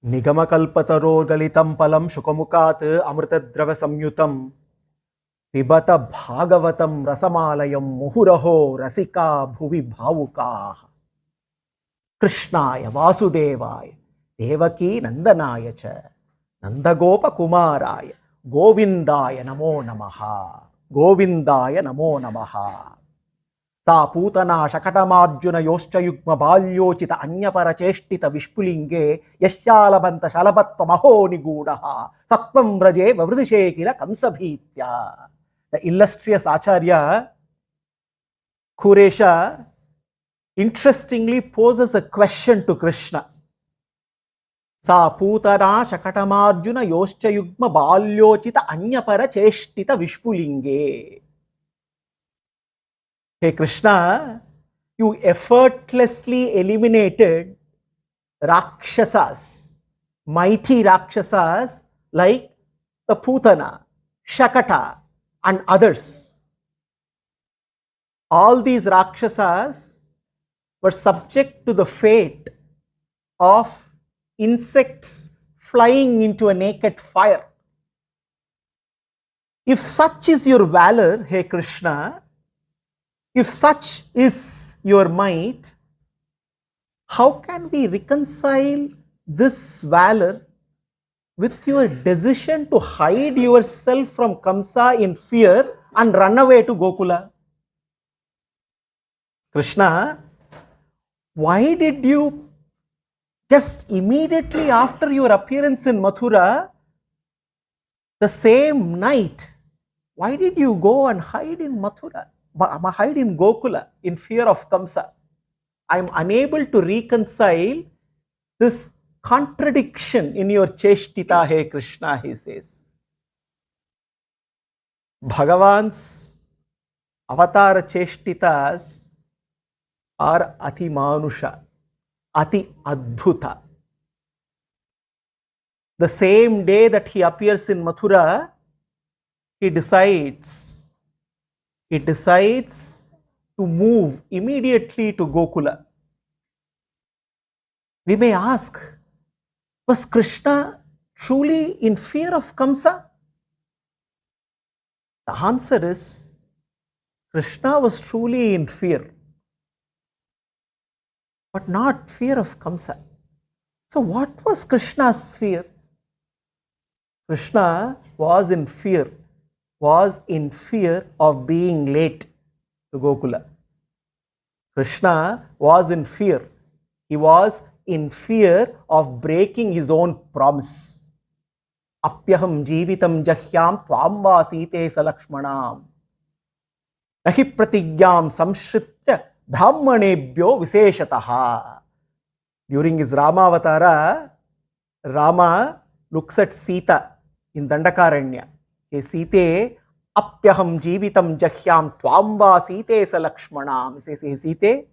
निगमकल्पतरोर्गलितं फलं शुकमुखात् अमृतद्रवसंयुतं पिबत भागवतं रसमालयं मुहुरहो रसिका भुवि भावुकाः। कृष्णाय वासुदेवाय देवकी नंदनाय च नंदगोपकुमाराय गोविंदाय नमो नमः। गोविंदाय नमो नमः। सा पूतना शकटमार्जुनयोश्च युग्म बाल्योचित अन्यपरचेष्टित विष्पुलिंगे यश्यालबन्त शलभत्वमहो निगूढः सत्वं व्रजे ववृदिशे किल कंसभीत्या. The illustrious Acharya Kuresha interestingly poses a question to Krishna. Sa putana shakatamarjuna yoscha yugma balyochita anyapara cheshtita vishpulinge. Hey Krishna, you effortlessly eliminated Rakshasas, mighty Rakshasas like the Putana, Shakata and others. All these Rakshasas were subject to the fate of insects flying into a naked fire. If such is your valor, hey Krishna, if such is your might, how can we reconcile this valor with your decision to hide yourself from Kamsa in fear and run away to Gokula? Krishna, why did you just immediately after your appearance in Mathura, the same night, why did you go and hide in Mathura, hide in Gokula in fear of Kamsa? I am unable to reconcile this contradiction in your Cheshtita, hey Krishna, he says. Bhagavan's avatar Cheshtitas are Ati Manusha, Ati Adbhuta. The same day that he appears in Mathura, he decides to move immediately to Gokula. We may ask, was Krishna truly in fear of Kamsa? The answer is, Krishna was truly in fear, but not fear of Kamsa. So what was Krishna's fear? Krishna was in fear of being late to Gokula. Krishna was in fear. He was in fear of breaking his own promise. Apyaham jeevitam jahyam tvam vasite salakshmanam. Nahi pratigyam samshritya brahmanebhyo viseshataha. During his Ramavatara, Rama looks at Sita in Dandakaranya. Hey Site, apyaham jeevitam jahyam tvam vasite salakshmanam. He says, hey Site,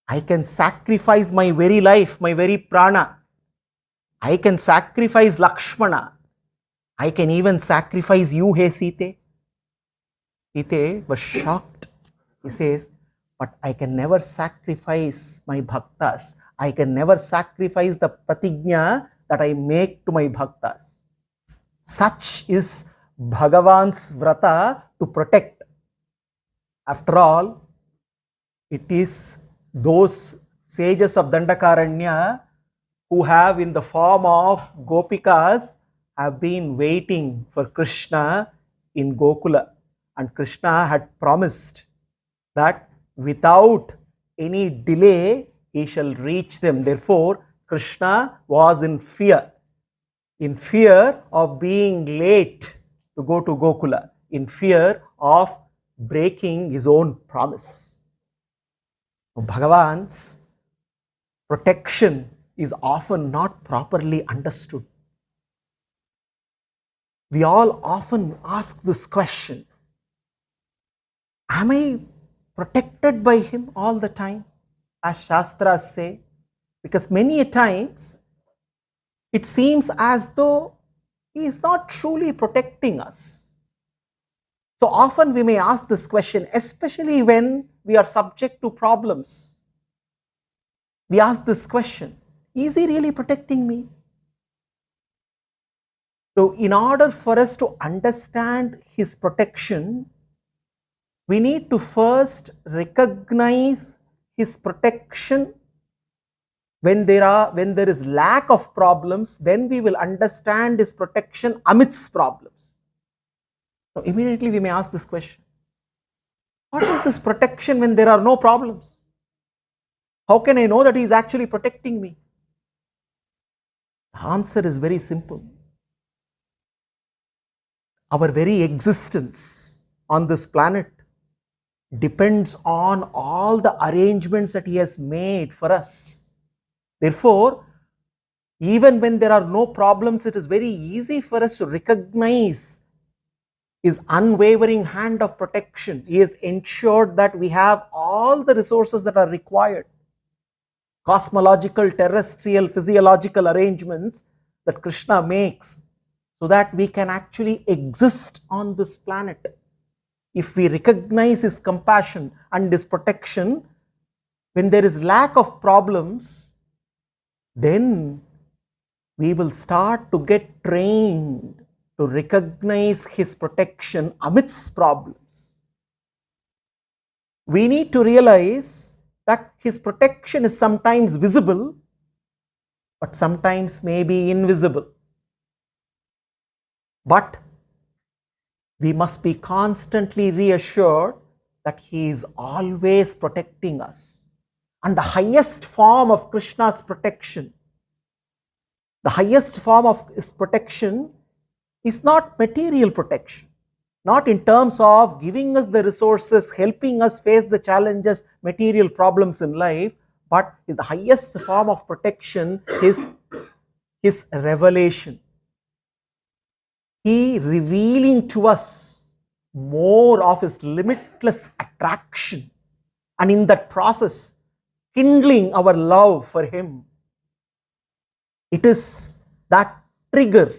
I can sacrifice my very life, my very prana. I can sacrifice Lakshmana. I can even sacrifice you, hey Site. Site was shocked. He says, but I can never sacrifice my bhaktas. I can never sacrifice the pratigna that I make to my bhaktas. Such is Bhagavan's vrata to protect. After all, it is those sages of Dandakaranya who have in the form of Gopikas have been waiting for Krishna in Gokula. And Krishna had promised that without any delay he shall reach them. Therefore, Krishna was in fear of being late to go to Gokula, in fear of breaking his own promise. Bhagavan's protection is often not properly understood. We all often ask this question, am I protected by him all the time, as Shastras say? Because many a times it seems as though he is not truly protecting us. So often we may ask this question, especially when we are subject to problems. We ask this question, Is he really protecting me? So in order for us to understand his protection, we need to first recognize his protection. When there is lack of problems, then we will understand his protection amidst problems. So immediately we may ask this question: what is his protection when there are no problems? How can I know that he is actually protecting me? The answer is very simple. Our very existence on this planet depends on all the arrangements that he has made for us. Therefore, even when there are no problems, it is very easy for us to recognize his unwavering hand of protection. He has ensured that we have all the resources that are required. Cosmological, terrestrial, physiological arrangements that Krishna makes so that we can actually exist on this planet. If we recognize his compassion and his protection, when there is lack of problems, then we will start to get trained to recognize his protection amidst problems. We need to realize that his protection is sometimes visible, but sometimes may be invisible. But we must be constantly reassured that he is always protecting us. And the highest form of Krishna's protection, the highest form of his protection is not material protection, not in terms of giving us the resources, helping us face the challenges, material problems in life, but the highest form of protection is his revelation. He revealing to us more of his limitless attraction, and in that process, kindling our love for him. It is that trigger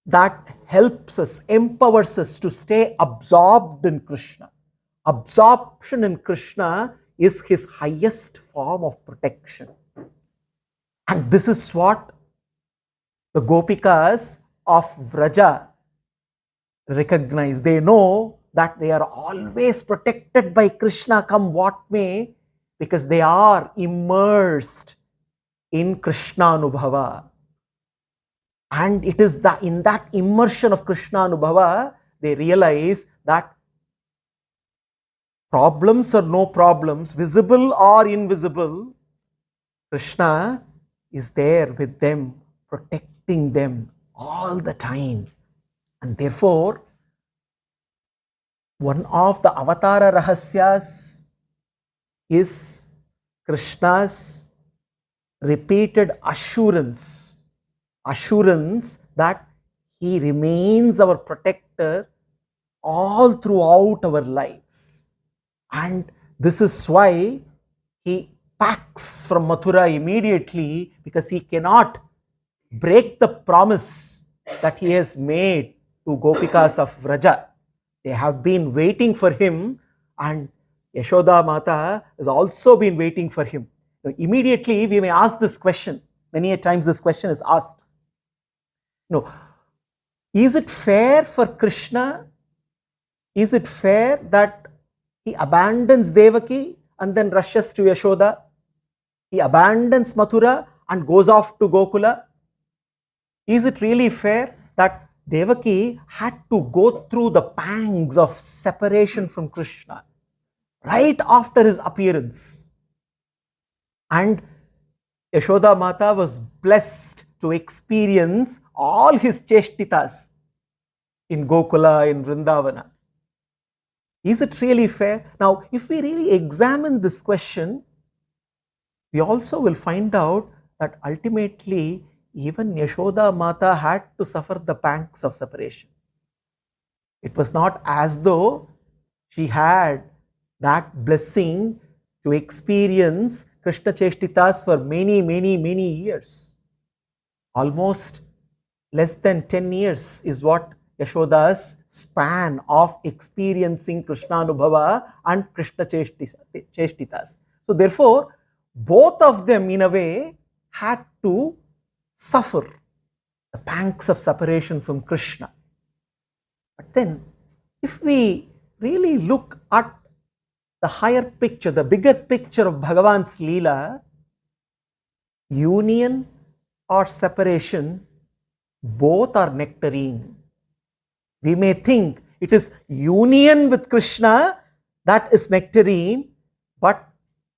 that helps us, empowers us to stay absorbed in Krishna. Absorption in Krishna is his highest form of protection. And this is what the Gopikas of Vraja recognize. They know that they are always protected by Krishna, come what may, because they are immersed in Krishna Anubhava. And it is in that immersion of Krishna Anubhava, they realize that problems or no problems, visible or invisible, Krishna is there with them, protecting them all the time. And therefore, one of the Avatara Rahasyas is Krishna's repeated assurance that he remains our protector all throughout our lives. And this is why he packs from Mathura immediately, because he cannot break the promise that he has made to Gopikas of Vraja. They have been waiting for him, and Yashoda Mata has also been waiting for him. Now, immediately we may ask this question. Many a times this question is asked. Is it fair for Krishna? Is it fair that he abandons Devaki and then rushes to Yashoda? He abandons Mathura and goes off to Gokula? Is it really fair that Devaki had to go through the pangs of separation from Krishna right after his appearance? And Yashoda Mata was blessed to experience all his cheshtitas in Gokula, in Vrindavana. Is it really fair? Now, if we really examine this question, we also will find out that ultimately even Yashoda Mata had to suffer the pangs of separation. It was not as though she had that blessing to experience Krishna Cheshtitas for many years. Almost less than 10 years is what Yashoda's span of experiencing Krishna Anubhava and Krishna Cheshtitas. So therefore, both of them in a way had to suffer the pangs of separation from Krishna. But then, if we really look at the higher picture, the bigger picture of Bhagavan's Leela, union or separation, both are nectarine. We may think it is union with Krishna that is nectarine, but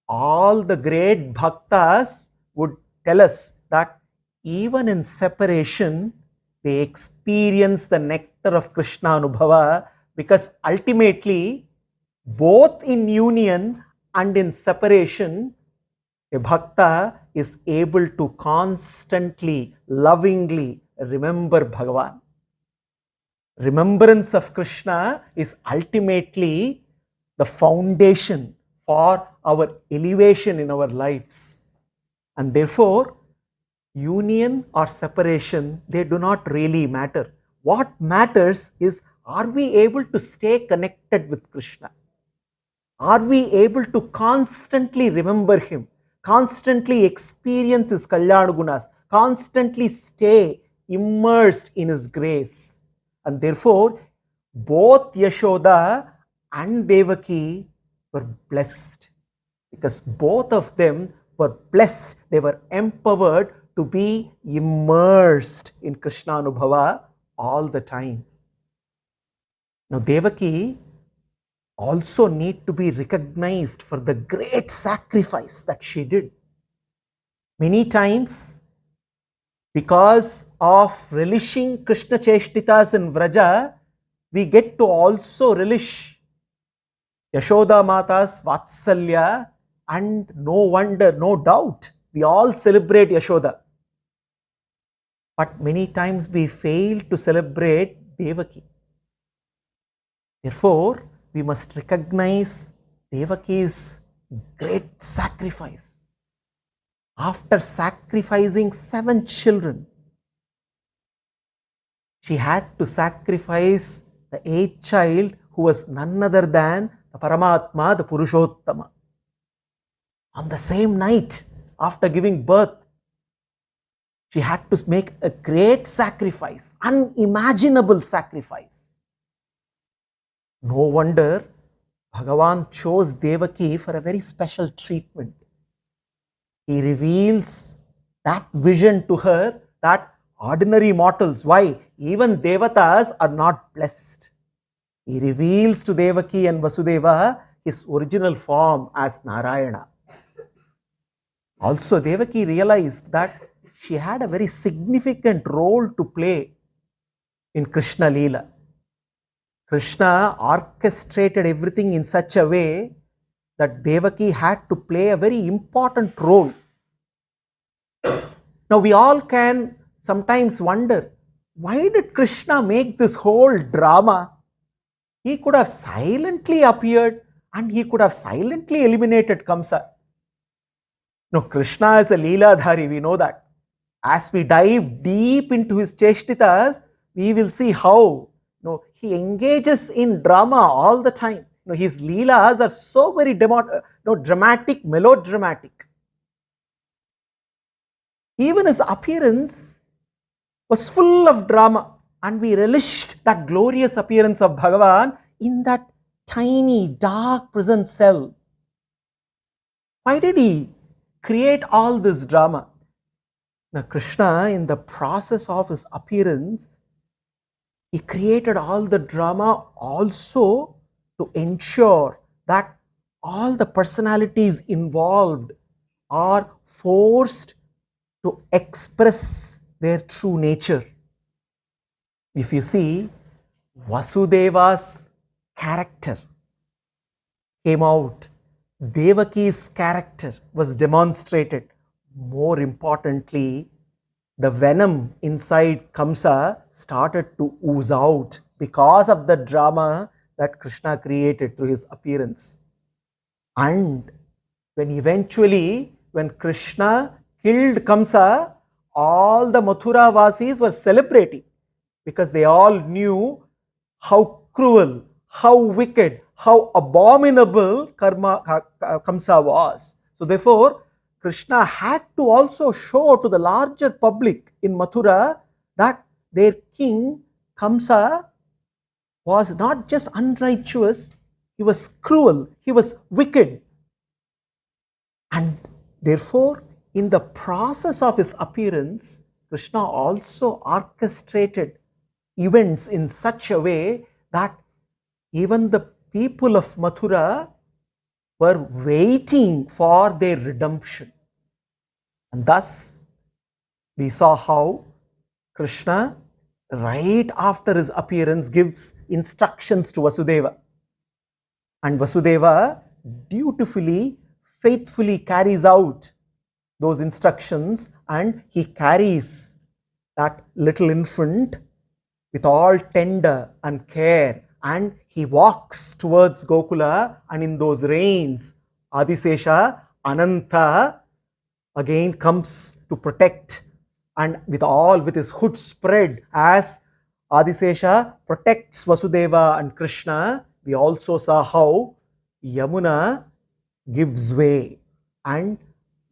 all the great bhaktas would tell us that even in separation, they experience the nectar of Krishna Anubhava, because ultimately, both in union and in separation, a bhakta is able to constantly, lovingly remember Bhagavan. Remembrance of Krishna is ultimately the foundation for our elevation in our lives. And therefore, union or separation, they do not really matter. What matters is, are we able to stay connected with Krishna? Are we able to constantly remember Him, constantly experience His Kalyana Gunas, constantly stay immersed in His grace? And therefore, both Yashoda and Devaki were blessed, because both of them were blessed. They were empowered to be immersed in Krishna Anubhava all the time. Now, Devaki also need to be recognized for the great sacrifice that she did. Many times, because of relishing Krishna Cheshtitas in Vraja, we get to also relish Yashoda Mata's Vatsalya, and no wonder, no doubt, we all celebrate Yashoda. But many times we fail to celebrate Devaki. Therefore, we must recognize Devaki's great sacrifice. After sacrificing 7 children, she had to sacrifice the 8th child, who was none other than the Paramatma, the Purushottama. On the same night, after giving birth, she had to make a great sacrifice, unimaginable sacrifice. No wonder Bhagavan chose Devaki for a very special treatment. He reveals that vision to her, that ordinary mortals, why? Even Devatas are not blessed. He reveals to Devaki and Vasudeva his original form as Narayana. Also, Devaki realized that she had a very significant role to play in Krishna Leela. Krishna orchestrated everything in such a way that Devaki had to play a very important role. Now, we all can sometimes wonder, why did Krishna make this whole drama? He could have silently appeared and he could have silently eliminated Kamsa. No, Krishna is a Leeladhari, we know that. As we dive deep into his Cheshtitas, we will see how he engages in drama all the time. His Leelas are so very dramatic, melodramatic. Even his appearance was full of drama, and we relished that glorious appearance of Bhagavan in that tiny, dark prison cell. Why did he create all this drama? Now, Krishna, in the process of his appearance, he created all the drama also to ensure that all the personalities involved are forced to express their true nature. If you see, Vasudeva's character came out, Devaki's character was demonstrated. More importantly, the venom inside Kamsa started to ooze out because of the drama that Krishna created through his appearance. And when Krishna killed Kamsa, all the Mathura Vasis were celebrating, because they all knew how cruel, how wicked, how abominable Kamsa was. So therefore, Krishna had to also show to the larger public in Mathura that their king Kamsa was not just unrighteous, he was cruel, he was wicked. And therefore, in the process of his appearance, Krishna also orchestrated events in such a way that even the people of Mathura were waiting for their redemption. And thus, we saw how Krishna, right after his appearance, gives instructions to Vasudeva. And Vasudeva dutifully, faithfully carries out those instructions, and he carries that little infant with all tender and care, and he walks towards Gokula, and in those rains, Adisesha, Ananta again comes to protect, and with his hood spread, as Adisesha protects Vasudeva and Krishna, we also saw how Yamuna gives way and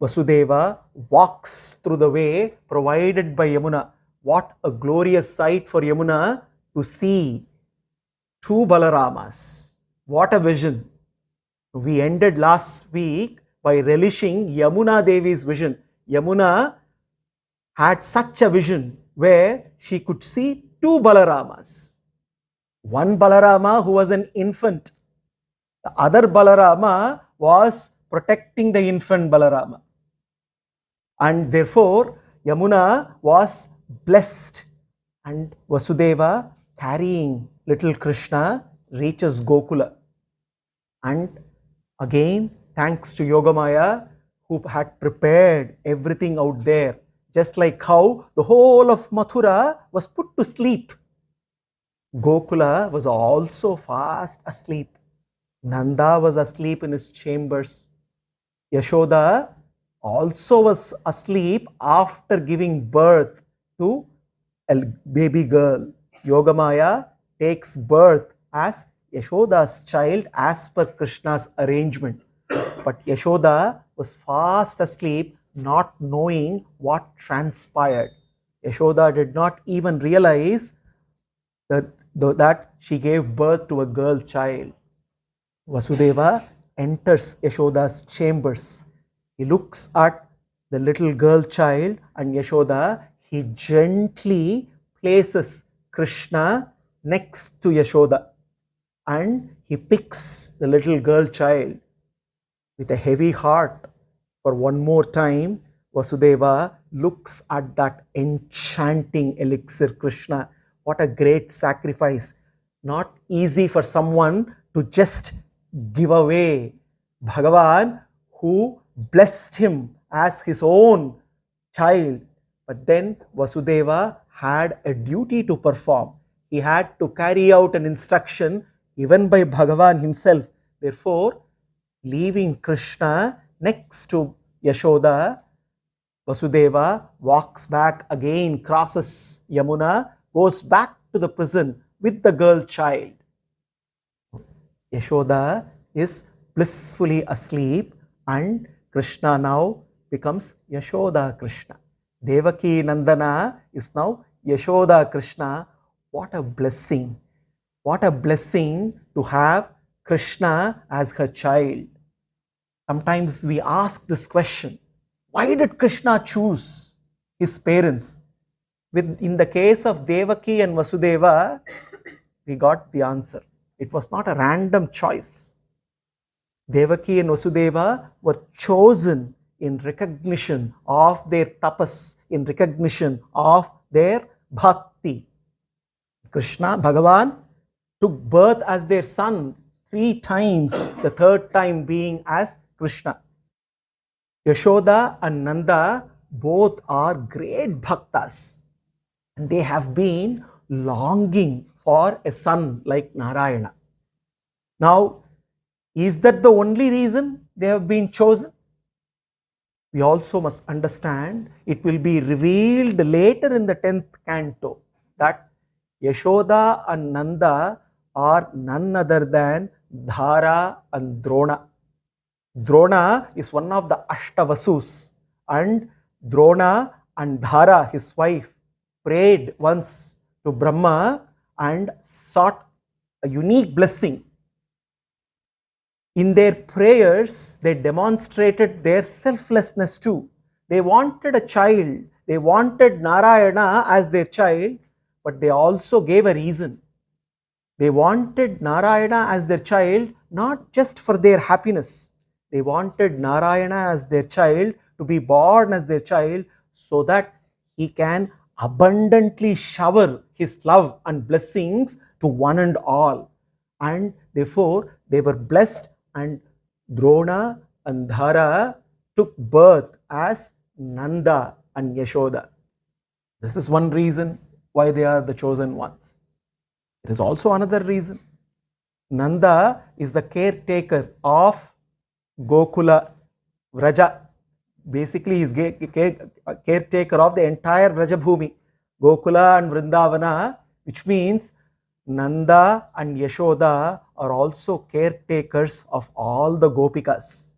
Vasudeva walks through the way provided by Yamuna. What a glorious sight for Yamuna to see two Balaramas. What a vision. We ended last week by relishing Yamuna Devi's vision. Yamuna had such a vision where she could see two Balaramas. One Balarama who was an infant. The other Balarama was protecting the infant Balarama. And therefore, Yamuna was blessed. And Vasudeva, carrying little Krishna, reaches Gokula. And again, thanks to Yogamaya, who had prepared everything out there, just like how the whole of Mathura was put to sleep. Gokula was also fast asleep. Nanda was asleep in his chambers. Yashoda also was asleep after giving birth to a baby girl. Yogamaya takes birth as Yashoda's child as per Krishna's arrangement. But Yashoda was fast asleep, not knowing what transpired. Yashoda did not even realize that she gave birth to a girl child. Vasudeva enters Yashoda's chambers. He looks at the little girl child, and Yashoda, he gently places Krishna next to Yashoda, and he picks the little girl child. With a heavy heart, for one more time, Vasudeva looks at that enchanting elixir Krishna. What a great sacrifice. Not easy for someone to just give away Bhagavan, who blessed him as his own child. But then Vasudeva had a duty to perform. He had to carry out an instruction given by Bhagavan himself. Therefore, leaving Krishna next to Yashoda, Vasudeva walks back again, crosses Yamuna, goes back to the prison with the girl child. Yashoda is blissfully asleep, and Krishna now becomes Yashoda Krishna. Devaki Nandana is now Yashoda Krishna. What a blessing! What a blessing to have Krishna as her child. Sometimes we ask this question, why did Krishna choose his parents? In the case of Devaki and Vasudeva, we got the answer. It was not a random choice. Devaki and Vasudeva were chosen in recognition of their tapas, in recognition of their bhakti. Krishna, Bhagavan, took birth as their son 3 times, the third time being as Krishna. Yashoda and Nanda both are great bhaktas, and they have been longing for a son like Narayana. Now, is that the only reason they have been chosen? We also must understand, it will be revealed later in the 10th canto that Yashoda and Nanda are none other than Dhara and Drona. Drona is one of the Ashtavasus, and Drona and Dhara, his wife, prayed once to Brahma and sought a unique blessing. In their prayers, they demonstrated their selflessness too. They wanted a child, they wanted Narayana as their child, but they also gave a reason. They wanted Narayana as their child not just for their happiness. They wanted Narayana as their child, to be born as their child, so that he can abundantly shower his love and blessings to one and all. And therefore, they were blessed, and Drona and Dhara took birth as Nanda and Yashoda. This is one reason why they are the chosen ones. There is also another reason. Nanda is the caretaker of Gokula, Vraja. Basically, he is caretaker of the entire Vrajabhumi, Gokula and Vrindavana, which means Nanda and Yashoda are also caretakers of all the Gopikas.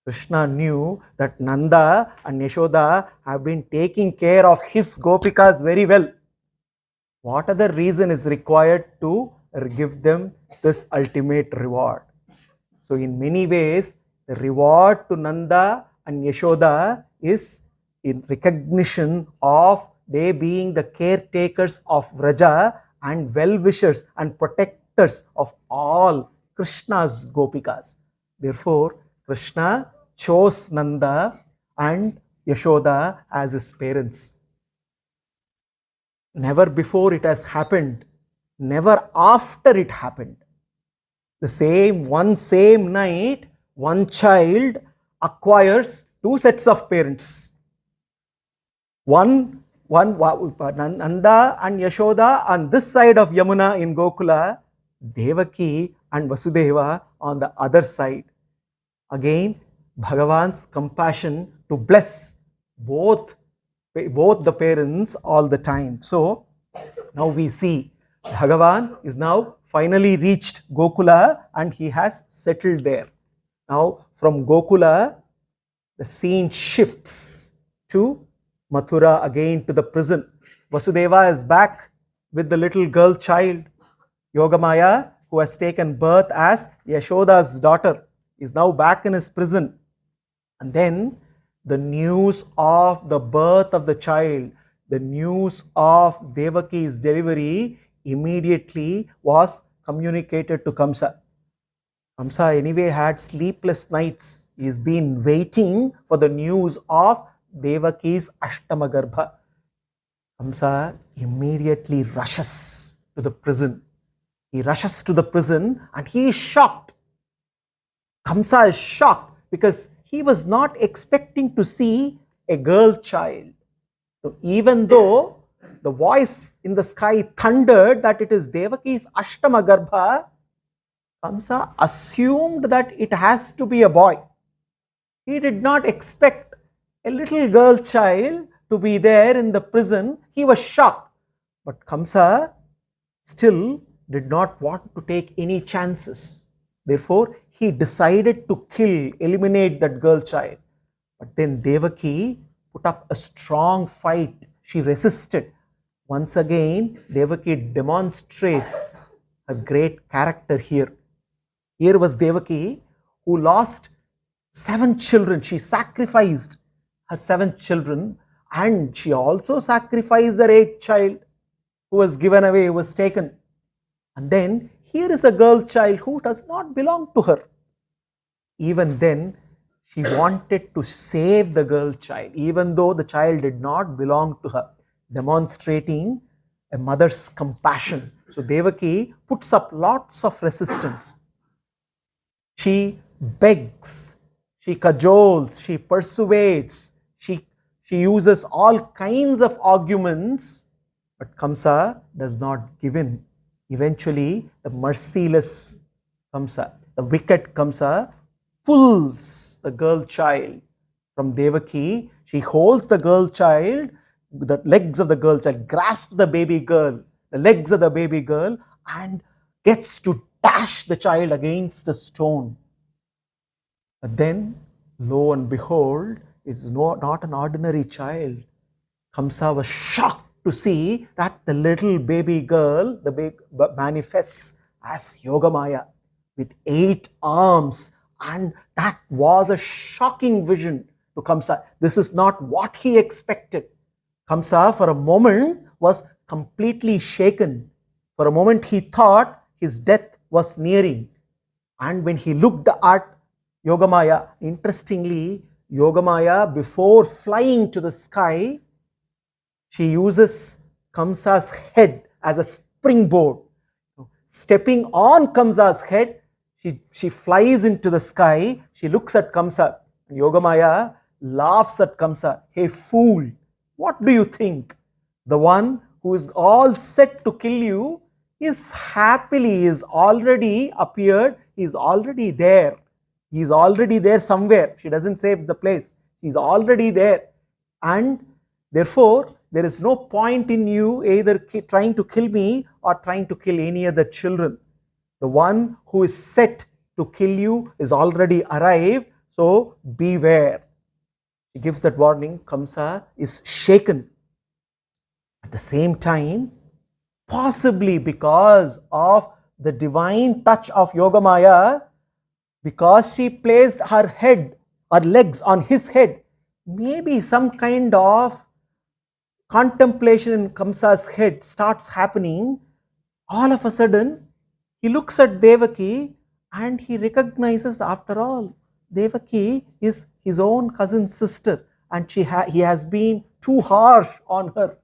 Krishna knew that Nanda and Yashoda have been taking care of his Gopikas very well. What other reason is required to give them this ultimate reward? So in many ways, the reward to Nanda and Yashoda is in recognition of they being the caretakers of Vraja and well-wishers and protectors of all Krishna's Gopikas. Therefore, Krishna chose Nanda and Yashoda as his parents. Never before it has happened, never after it happened. The same night, one child acquires two sets of parents. One Nanda and Yashoda on this side of Yamuna in Gokula, Devaki and Vasudeva on the other side. Again, Bhagavan's compassion to bless both the parents all the time. So now we see Bhagavan is now finally reached Gokula and he has settled there. Now from Gokula, the scene shifts to Mathura, again to the prison. Vasudeva is back with the little girl child. Yogamaya, who has taken birth as Yashoda's daughter, is now back in his prison. And then the news of the birth of the child, the news of Devaki's delivery immediately was communicated to Kamsa. Kamsa anyway had sleepless nights. He's been waiting for the news of Devaki's Ashtamagarbha. Kamsa immediately rushes to the prison. He rushes to the prison and he is shocked. Kamsa is shocked because he was not expecting to see a girl child. So even though the voice in the sky thundered that it is Devaki's Ashtamagarbha, Kamsa assumed that it has to be a boy. He did not expect a little girl child to be there in the prison. He was shocked. But Kamsa still did not want to take any chances. Therefore, he decided to eliminate that girl child. But then Devaki put up a strong fight. She resisted. Once again, Devaki demonstrates a great character here. Here was Devaki who lost 7 children. She sacrificed her 7 children and she also sacrificed her 8th child who was given away, who was taken. And then here is a girl child who does not belong to her. Even then, she wanted to save the girl child, even though the child did not belong to her, demonstrating a mother's compassion. So Devaki puts up lots of resistance. She begs, she cajoles, she persuades, she uses all kinds of arguments, but Kamsa does not give in. Eventually, the merciless Kamsa, the wicked Kamsa, pulls the girl child from Devaki. She holds the girl child, the legs of the girl child, grasps the baby girl, the legs of the baby girl, and gets to dash the child against a stone. But then, lo and behold, it's not an ordinary child. Kamsa was shocked to see that the little baby girl, manifests as Yogamaya with 8 arms, and that was a shocking vision to Kamsa. This is not what he expected. Kamsa, for a moment, was completely shaken. For a moment, he thought his death was nearing. And when he looked at Yogamaya, interestingly, Yogamaya, before flying to the sky, she uses Kamsa's head as a springboard. Stepping on Kamsa's head, she flies into the sky. She looks at Kamsa. Yogamaya laughs at Kamsa. Hey fool, what do you think? The one who is all set to kill you is happily, is already appeared, is already there. He is already there somewhere. She doesn't say the place. He is already there. And therefore, there is no point in you either trying to kill me or trying to kill any other children. The one who is set to kill you is already arrived, so beware. He gives that warning. Kamsa is shaken. At the same time, possibly because of the divine touch of Yogamaya, because she placed her legs on his head, maybe some kind of contemplation in Kamsa's head starts happening. All of a sudden, he looks at Devaki and he recognizes, after all, Devaki is his own cousin sister, and he has been too harsh on her.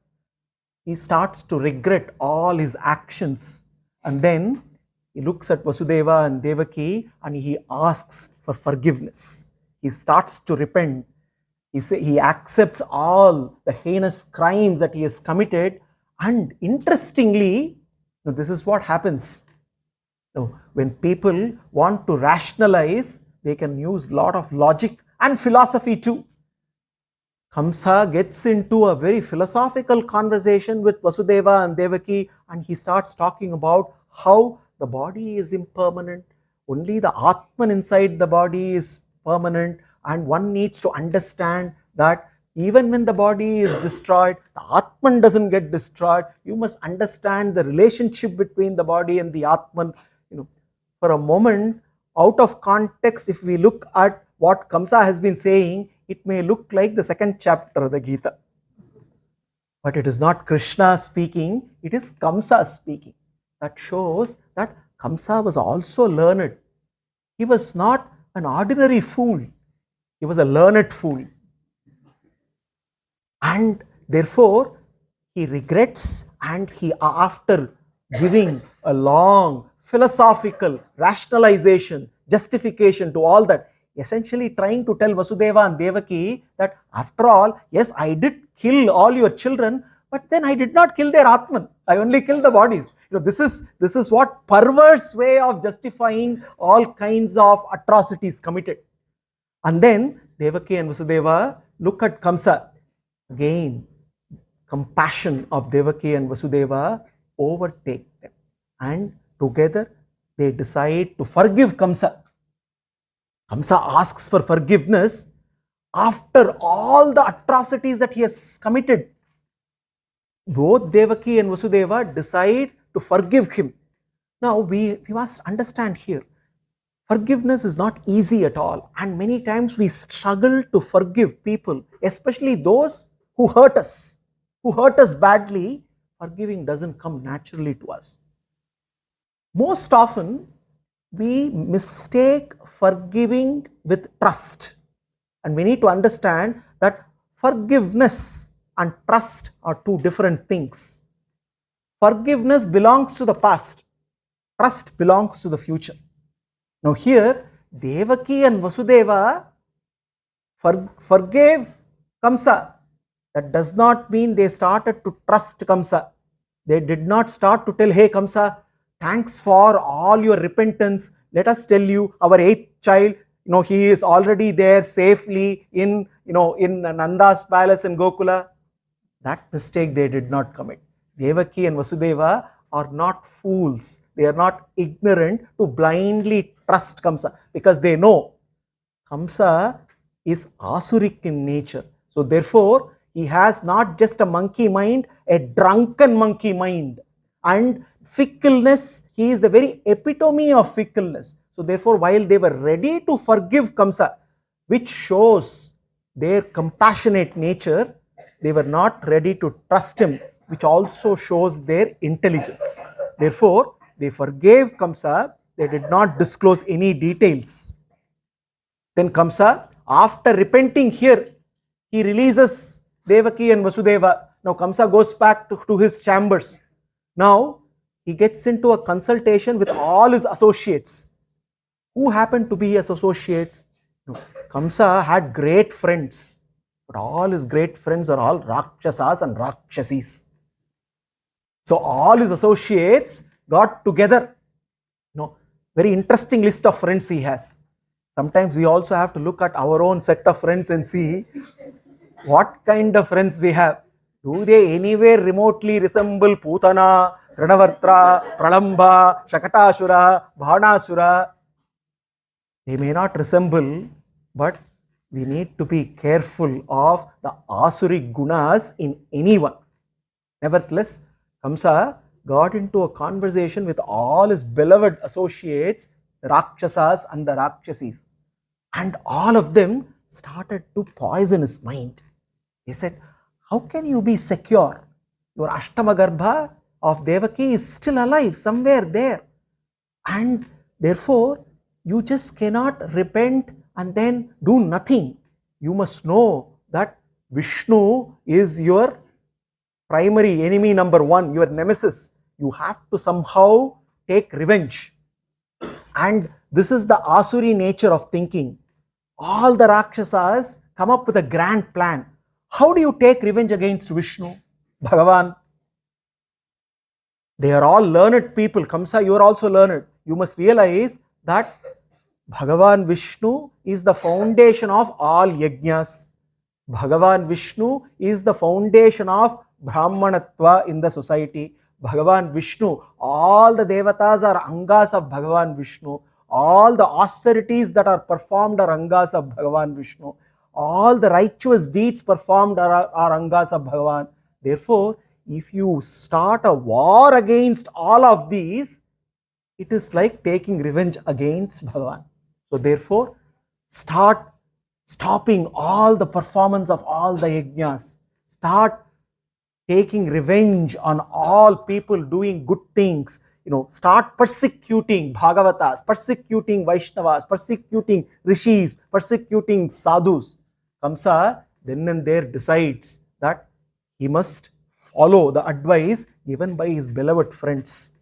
He starts to regret all his actions, and then he looks at Vasudeva and Devaki and he asks for forgiveness. He starts to repent. He accepts all the heinous crimes that he has committed, and interestingly, this is what happens. When people want to rationalize, they can use a lot of logic and philosophy too. Kamsa gets into a very philosophical conversation with Vasudeva and Devaki, and he starts talking about how the body is impermanent, only the Atman inside the body is permanent, and one needs to understand that even when the body is destroyed, the Atman doesn't get destroyed. You must understand the relationship between the body and the Atman. For a moment, out of context, if we look at what Kamsa has been saying, it may look like the 2nd chapter of the Gita. But it is not Krishna speaking, it is Kamsa speaking. That shows that Kamsa was also learned. He was not an ordinary fool. He was a learned fool. And therefore, he regrets, and he, after giving a long philosophical rationalization, justification to all that, essentially trying to tell Vasudeva and Devaki that after all, yes, I did kill all your children, but then I did not kill their Atman. I only killed the bodies. This is what perverse way of justifying all kinds of atrocities committed. And then Devaki and Vasudeva look at Kamsa. Again, compassion of Devaki and Vasudeva overtake them, and together they decide to forgive Kamsa. Kamsa asks for forgiveness after all the atrocities that he has committed. Both Devaki and Vasudeva decide to forgive him. Now we must understand here, forgiveness is not easy at all, and many times we struggle to forgive people, especially those who hurt us badly. Forgiving doesn't come naturally to us. Most often, we mistake forgiving with trust. And we need to understand that forgiveness and trust are two different things. Forgiveness belongs to the past. Trust belongs to the future. Now here, Devaki and Vasudeva forgave Kamsa. That does not mean they started to trust Kamsa. They did not start to tell, hey Kamsa, thanks for all your repentance. Let us tell you, our 8th child, he is already there safely in Nanda's palace in Gokula. That mistake they did not commit. Devaki and Vasudeva are not fools. They are not ignorant to blindly trust Kamsa, because they know Kamsa is asuric in nature. So therefore, he has not just a monkey mind, a drunken monkey mind. And fickleness, he is the very epitome of fickleness. So therefore, while they were ready to forgive Kamsa, which shows their compassionate nature, they were not ready to trust him, which also shows their intelligence. Therefore, they forgave Kamsa, they did not disclose any details. Then Kamsa, after repenting here, he releases Devaki and Vasudeva. Now Kamsa goes back to his chambers. Now he gets into a consultation with all his associates. Who happened to be his associates? No. Kamsa had great friends, but all his great friends are all Rakshasas and Rakshasis. So all his associates got together. Very interesting list of friends he has. Sometimes we also have to look at our own set of friends and see what kind of friends we have. Do they anywhere remotely resemble Putana, Trinavartra, Pralamba, Shakatashura, Bhanasura? They may not resemble, but we need to be careful of the asuric gunas in anyone. Nevertheless, Kamsa got into a conversation with all his beloved associates, the Rakshasas and the Rakshasis. And all of them started to poison his mind. They said, how can you be secure? Your Ashtamagarbha of Devaki is still alive somewhere there. And therefore, you just cannot repent and then do nothing. You must know that Vishnu is your primary enemy number one, your nemesis. You have to somehow take revenge. And this is the Asuri nature of thinking. All the Rakshasas come up with a grand plan. How do you take revenge against Vishnu, Bhagavan? They are all learned people. Kamsa, you are also learned. You must realize that Bhagavan Vishnu is the foundation of all yajnas. Bhagavan Vishnu is the foundation of Brahmanatva in the society. Bhagavan Vishnu, all the devatas are angas of Bhagavan Vishnu. All the austerities that are performed are angas of Bhagavan Vishnu. All the righteous deeds performed are angas of Bhagavan. Therefore, if you start a war against all of these, it is like taking revenge against Bhagavan. So therefore, start stopping all the performance of all the yajnas. Start taking revenge on all people doing good things. Start persecuting Bhagavatas, persecuting Vaishnavas, persecuting Rishis, persecuting Sadhus. Kamsa then and there decides that he must follow the advice given by his beloved friends.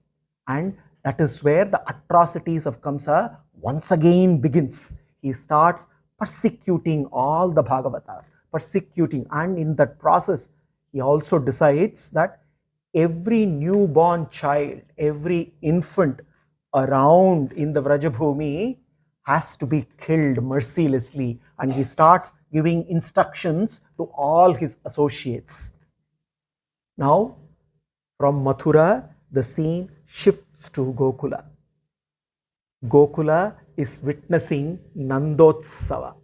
And that is where the atrocities of Kamsa once again begins. He starts persecuting all the Bhagavatas, persecuting, and in that process, he also decides that every newborn child, every infant around in the Vrajabhumi has to be killed mercilessly, and he starts giving instructions to all his associates. Now, from Mathura, the scene shifts to Gokula. Gokula is witnessing Nandotsava.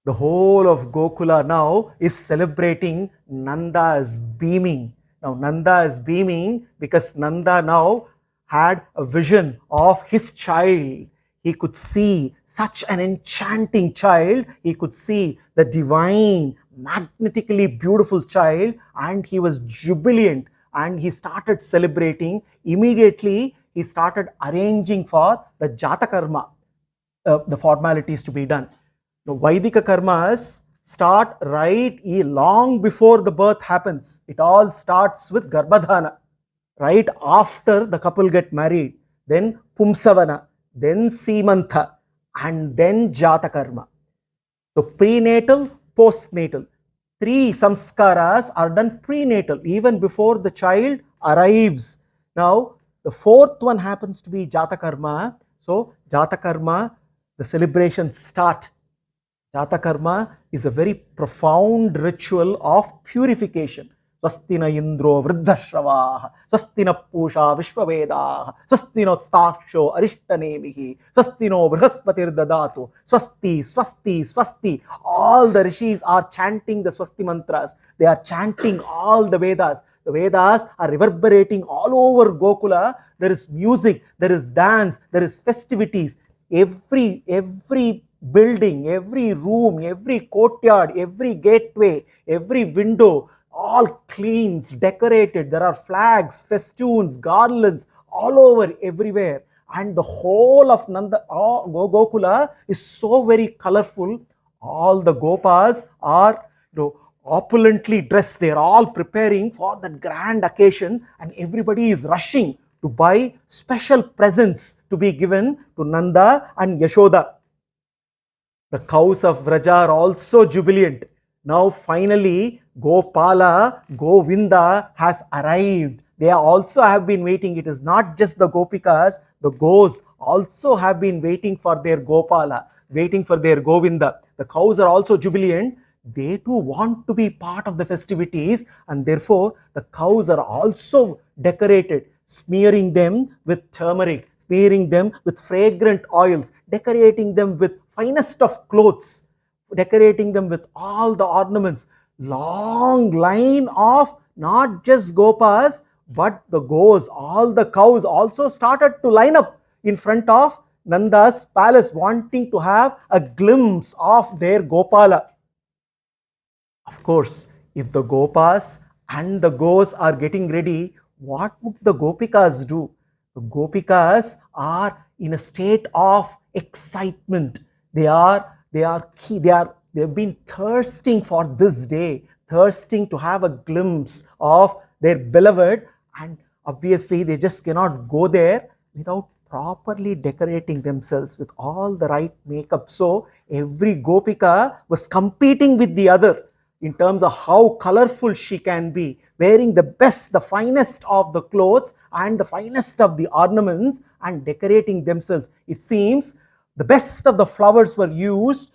The whole of Gokula now is celebrating. Nanda is beaming. Now Nanda is beaming because Nanda now had a vision of his child. He could see such an enchanting child. He could see the divine, magnetically beautiful child, and he was jubilant and he started celebrating. Immediately, he started arranging for the Jatakarma, the formalities to be done. Now, Vaidika karmas start right long before the birth happens. It all starts with Garbhadhana, right after the couple get married. Then Pumsavana, then Simantha, and then Jatakarma. So prenatal, postnatal. 3 samskaras are done prenatal, even before the child arrives. Now, the 4th one happens to be Jatakarma. So Jatakarma, the celebrations start. Jatakarma is a very profound ritual of purification. Swastina Indro Vruddhashravah, Swastina Pusha Vishwavedah, Swastino Staksho Arishtanemihi, Swastino Brihaspati Dadatu, Swasti, Swasti, Swasti. All the rishis are chanting the Swasti mantras. They are chanting all the Vedas. The Vedas are reverberating all over Gokula. There is music, there is dance, there is festivities. Every building, every room, every courtyard, every gateway, every window, all cleans, decorated. There are flags, festoons, garlands all over everywhere. And the whole of Gokula is so very colorful. All the Gopas are opulently dressed. They are all preparing for that grand occasion, and everybody is rushing to buy special presents to be given to Nanda and Yashoda. The cows of Vraja are also jubilant. Now finally Gopala, Govinda has arrived. They also have been waiting. It is not just the Gopikas, the Gos also have been waiting for their Gopala, waiting for their Govinda. The cows are also jubilant. They too want to be part of the festivities, and therefore the cows are also decorated, smearing them with turmeric, smearing them with fragrant oils, decorating them with finest of clothes, decorating them with all the ornaments. Long line of not just Gopas, but the Gos, all the cows also started to line up in front of Nanda's palace, wanting to have a glimpse of their Gopala. Of course, if the Gopas and the Gos are getting ready, what would the Gopikas do? The Gopikas are in a state of excitement. They've been thirsting for this day, thirsting to have a glimpse of their beloved, and obviously they just cannot go there without properly decorating themselves with all the right makeup. So every Gopika was competing with the other in terms of how colorful she can be, wearing the best, the finest of the clothes and the finest of the ornaments, and decorating themselves. It seems the best of the flowers were used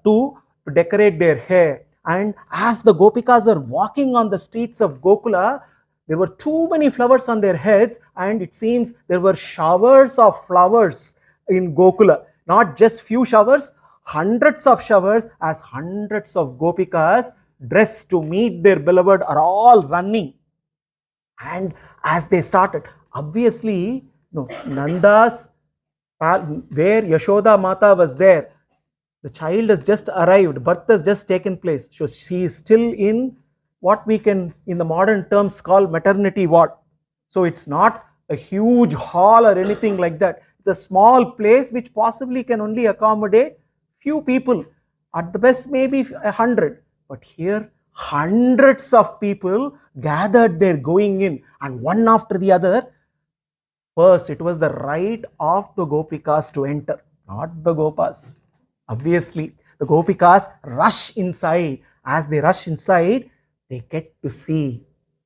to decorate their hair. And as the Gopikas are walking on the streets of Gokula, there were too many flowers on their heads, and it seems there were showers of flowers in Gokula. Not just few showers, hundreds of showers, as hundreds of Gopikas dressed to meet their beloved are all running. And as they started, obviously, Nanda's, where Yashoda Mata was there, the child has just arrived, birth has just taken place. So she is still in what we can, in the modern terms, call maternity ward. So it's not a huge hall or anything like that. It's a small place which possibly can only accommodate few people. At the best, maybe 100. But here, hundreds of people gathered there going in, and one after the other. First, it was the right of the Gopikas to enter, not the Gopas. Obviously, the Gopikas rush inside. As they rush inside, they get to see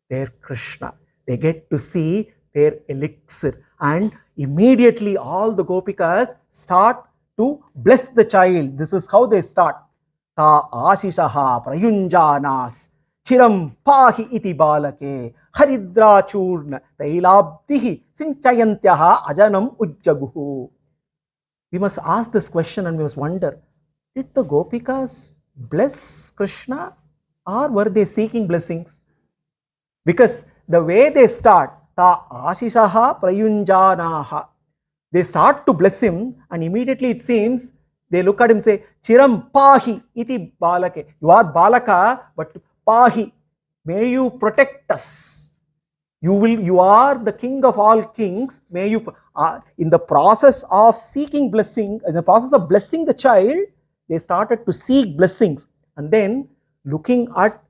their Krishna. They get to see their elixir. And immediately all the Gopikas start to bless the child. This is how they start. Ta ashishaha prayunjanas chiram pahi iti balake haridra churna tailabdihi sinchayantyaha ajanam ujjaguhu. We must ask this question and we must wonder, did the Gopikas bless Krishna or were they seeking blessings? Because the way they start, ta ashishaha prayunjanaha, they start to bless him, and immediately it seems they look at him and say, Chiram pahi iti balake. You are balaka, but pahi, may you protect us. You are the king of all kings. May you, in the process of seeking blessing, in the process of blessing the child, they started to seek blessings. And then looking at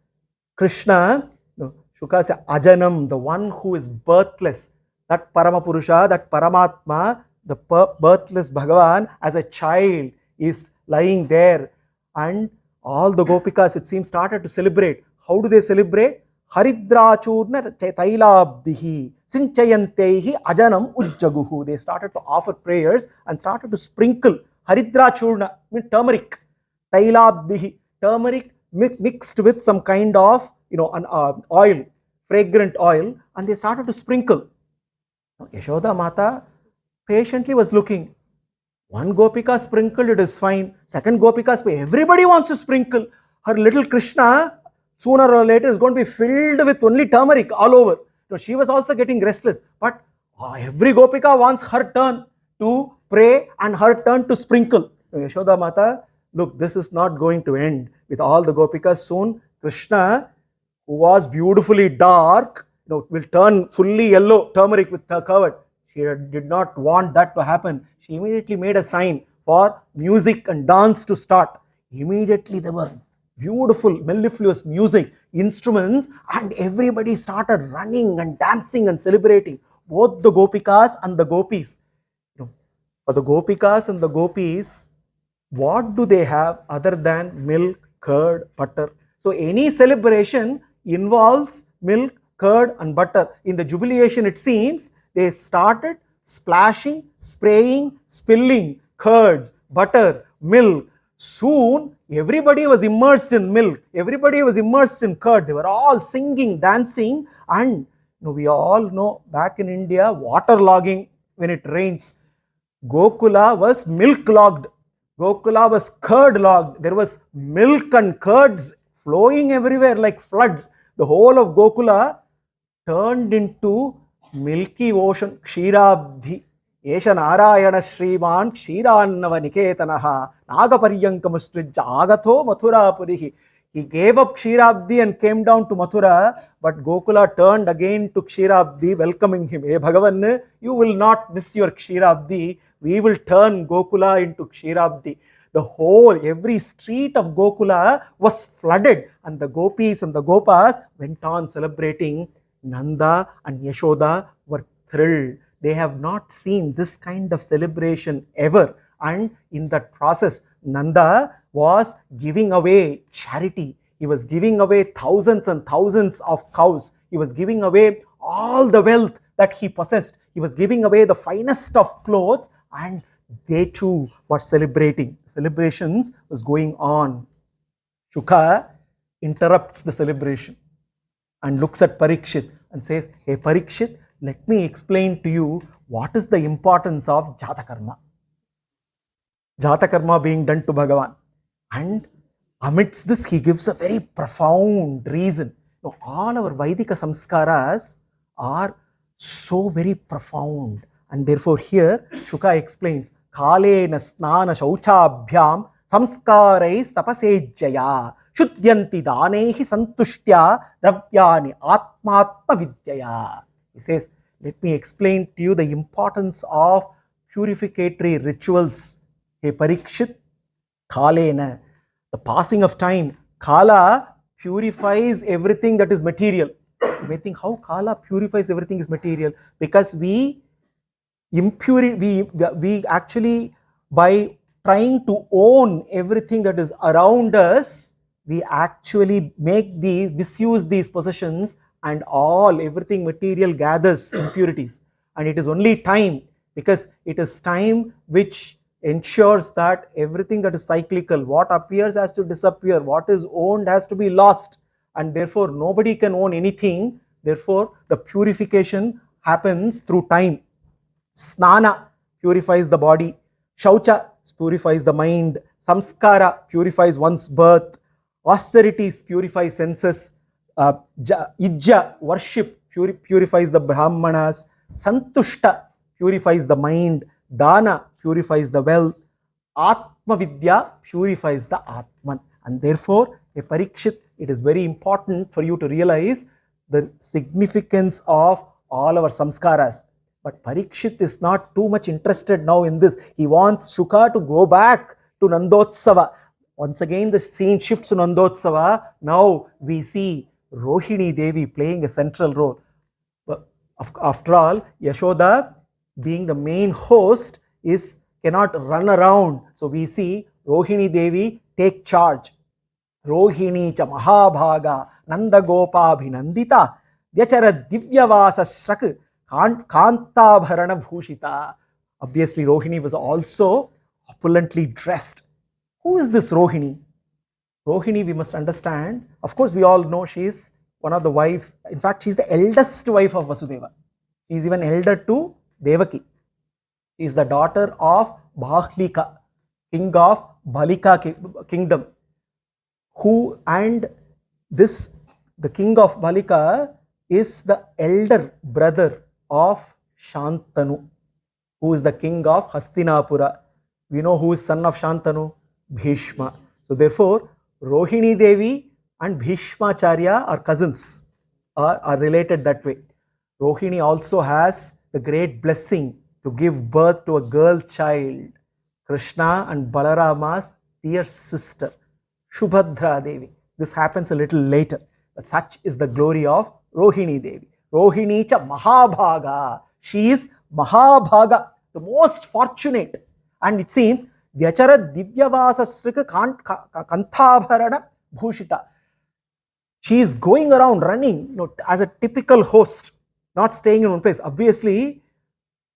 Krishna, Shuka says, Ajanam, the one who is birthless, that Paramapurusha, that Paramatma, the birthless Bhagavan, as a child is lying there. And all the Gopikas, it seems, started to celebrate. How do they celebrate? Haridrachurna tailabdihi sinchayantehi ajanam ujjaguhu. They started to offer prayers and started to sprinkle Haridrachurna, means turmeric, tailabdihi, turmeric mixed with some kind of an oil. fragrant oil and they started to sprinkle. Yashoda Mata patiently was looking. One Gopika sprinkled, it is fine. Second Gopika, everybody wants to sprinkle. Her little Krishna, sooner or later, is going to be filled with only turmeric all over. So she was also getting restless. But every Gopika wants her turn to pray and her turn to sprinkle. So Yashoda Mata, look, this is not going to end with all the Gopikas. Soon Krishna, who was beautifully dark, will turn fully yellow, turmeric with her covered. She did not want that to happen. She immediately made a sign for music and dance to start. Immediately there were beautiful, mellifluous music, instruments, and everybody started running and dancing and celebrating. Both the Gopikas and the Gopis. For the Gopikas and the Gopis, what do they have other than milk, curd, butter? So any celebration involves milk, curd and butter. In the jubilation, it seems, they started splashing, spraying, spilling curds, butter, milk. Soon, everybody was immersed in milk. Everybody was immersed in curd. They were all singing, dancing. And we all know back in India, waterlogging when it rains. Gokula was milk-logged. Gokula was curd-logged. There was milk and curds flowing everywhere like floods. The whole of Gokula turned into milky ocean. Kshirabdhi. Esha Narayana Śrīmad Kshirannava Niketanaha Nagaparyankamustrija Agatho Mathura Purihi. He gave up Kshirabdhi and came down to Mathura, but Gokula turned again to Kshirabdhi, welcoming him. Hey Bhagavan, you will not miss your Kshirabdhi. We will turn Gokula into Kshirabdhi. The whole, every street of Gokula was flooded, and the Gopis and the Gopas went on celebrating. Nanda and Yashoda were thrilled. They have not seen this kind of celebration ever. And in that process, Nanda was giving away charity. He was giving away thousands and thousands of cows. He was giving away all the wealth that he possessed. He was giving away the finest of clothes, and they too were celebrating. Celebrations was going on. Shuka interrupts the celebration and looks at Parikshit and says, hey Parikshit, let me explain to you what is the importance of Jatakarma. Jatakarma being done to Bhagavan. And amidst this, he gives a very profound reason. Now, all our Vaidika samskaras are so very profound. And therefore here, Shuka explains, Kalena snana shauchabhyam samskarais tapasejjaya Shuddyanti danehi santushtya dravyani atmatma vidyaya. He says, let me explain to you the importance of purificatory rituals. Hey Parikshit, Kalena, the passing of time. Kala purifies everything that is material. You may think, how Kala purifies everything is material? Because we actually, by trying to own everything that is around us, we actually misuse these possessions, and everything material gathers impurities. And it is only time, because it is time which ensures that everything that is cyclical, what appears has to disappear, what is owned has to be lost, and therefore nobody can own anything. Therefore, the purification happens through time. Snana purifies the body. Shaucha purifies the mind. Samskara purifies one's birth. Austerities purify senses. Ijja, worship, purifies the Brahmanas. Santushta purifies the mind. Dana purifies the wealth. Atma Vidya purifies the Atman. And therefore, a Parikshit, it is very important for you to realize the significance of all our samskaras. But Parikshit is not too much interested now in this. He wants Shuka to go back to Nandotsava. Once again, the scene shifts to Nandotsava. Now we see Rohini Devi playing a central role. But after all, Yashoda, being the main host, cannot run around. So we see Rohini Devi take charge. Rohini cha Mahabhaga Nanda Gopa Bhinandita Vyachara Divyavasa Shrak Kantabharana Bhushita. Obviously, Rohini was also opulently dressed. Who is this Rohini? Rohini, we must understand, of course, we all know she is one of the wives. In fact, she's the eldest wife of Vasudeva. She's even elder to Devaki. She is the daughter of Bahlika, king of Bhalika kingdom. The king of Bhalika is the elder brother of Shantanu, who is the king of Hastinapura. We know who is son of Shantanu? Bhishma. So therefore, Rohini Devi and Bhishmacharya are cousins, are related that way. Rohini also has the great blessing to give birth to a girl child, Krishna and Balarama's dear sister, Shubhadra Devi. This happens a little later, but such is the glory of Rohini Devi. Rohini cha Mahabhaga. She is Mahabhaga, the most fortunate. And it seems, Vyachara Divyavasa Srika Kanthabharana Bhushita. She is going around running, as a typical host, not staying in one place. Obviously,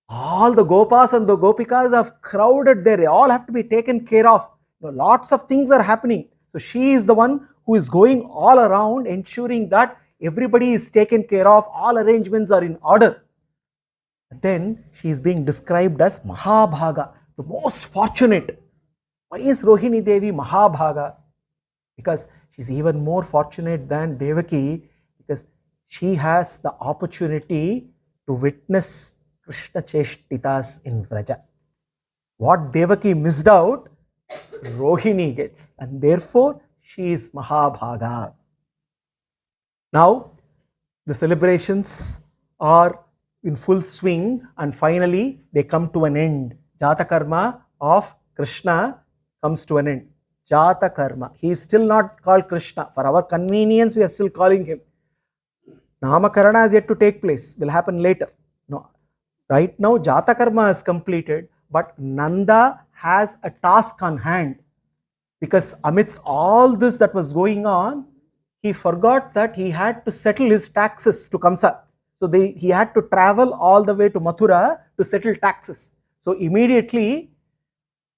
all the Gopas and the Gopikas have crowded there. They all have to be taken care of. Lots of things are happening. So she is the one who is going all around, ensuring that everybody is taken care of, all arrangements are in order. But then she is being described as Mahabhaga, the most fortunate. Why is Rohini Devi Mahabhaga? Because she's even more fortunate than Devaki, because she has the opportunity to witness Krishna Cheshtitas in Vraja. What Devaki missed out, Rohini gets, and therefore she is Mahabhaga. Now, the celebrations are in full swing, and finally they come to an end. Jata Karma of Krishna comes to an end. Jata Karma. He is still not called Krishna. For our convenience, we are still calling him. Namakarana has yet to take place, will happen later. No. Right now, Jata Karma is completed, but Nanda has a task on hand, because amidst all this that was going on, he forgot that he had to settle his taxes to Kamsa. So he had to travel all the way to Mathura to settle taxes. So immediately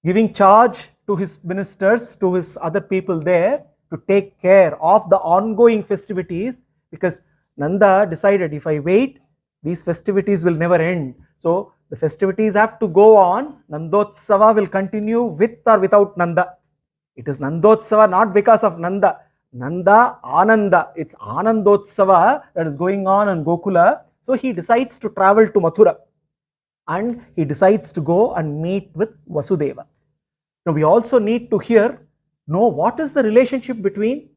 giving charge to his ministers, to his other people there, to take care of the ongoing festivities, because Nanda decided, if I wait, these festivities will never end. So the festivities have to go on. Nandotsava will continue with or without Nanda. It is Nandotsava not because of Nanda. Nanda, Ananda. It's Anandotsava that is going on in Gokula. So he decides to travel to Mathura, and he decides to go and meet with Vasudeva. Now we also need to know what is the relationship between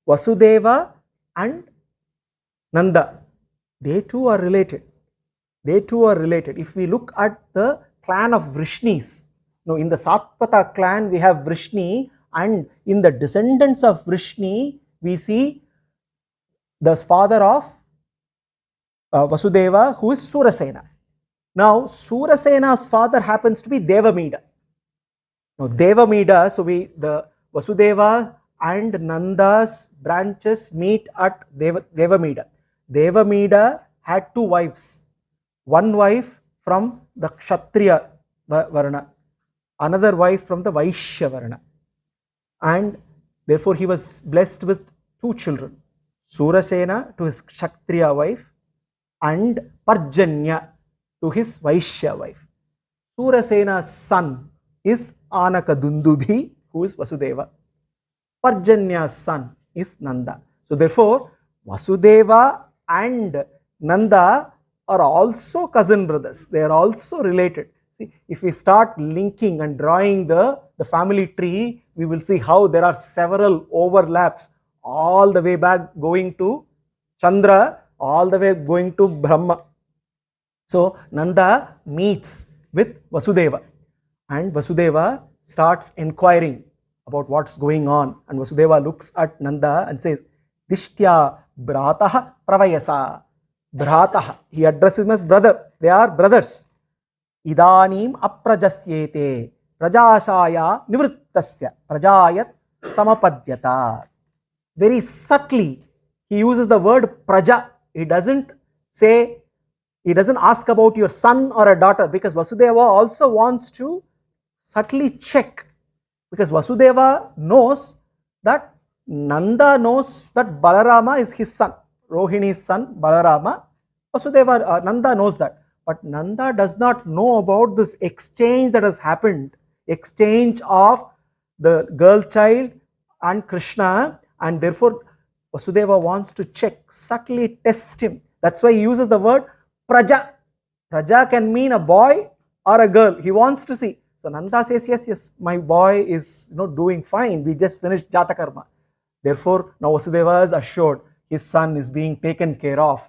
Vasudeva and Nanda. They two are related. They two are related. If we look at the clan of Vrishnis, in the Satpata clan we have Vrishni, and in the descendants of Vrishni we see the father of Vasudeva, who is Surasena. Now Surasena's father happens to be Devamida. Now Devamida, so the Vasudeva and Nanda's branches meet at Devamida. Devamida had two wives. One wife from the Kshatriya Varna, another wife from the Vaishya Varna. And therefore he was blessed with two children, Surasena to his Kshatriya wife and Parjanya to his Vaishya wife. Surasena's son is Anakadundubhi, who is Vasudeva. Parjanya's son is Nanda. So therefore Vasudeva and Nanda are also cousin brothers. They are also related. See, if we start linking and drawing the family tree, we will see how there are several overlaps all the way back going to Chandra, all the way going to Brahma. So Nanda meets with Vasudeva, and Vasudeva starts inquiring about what's going on, and Vasudeva looks at Nanda and says, Dishtya Bhrataha Pravayasa. Bhrataha, he addresses him as brother. They are brothers. Idanim aprajasyete prajashaya nivrittasya prajayat samapadyata. Very subtly he uses the word praja. He doesn't ask about your son or a daughter, because Vasudeva also wants to subtly check, because Vasudeva knows that Nanda knows that Balarama is his son. Rohini's son Balarama. Vasudeva, Nanda knows that. But Nanda does not know about this exchange that has happened. Exchange of the girl child and Krishna, and therefore Vasudeva wants to check, subtly test him. That's why he uses the word Praja. Praja can mean a boy or a girl. He wants to see. So Nanda says, yes, my boy is doing fine. We just finished Jatakarma. Therefore, now Vasudeva is assured his son is being taken care of.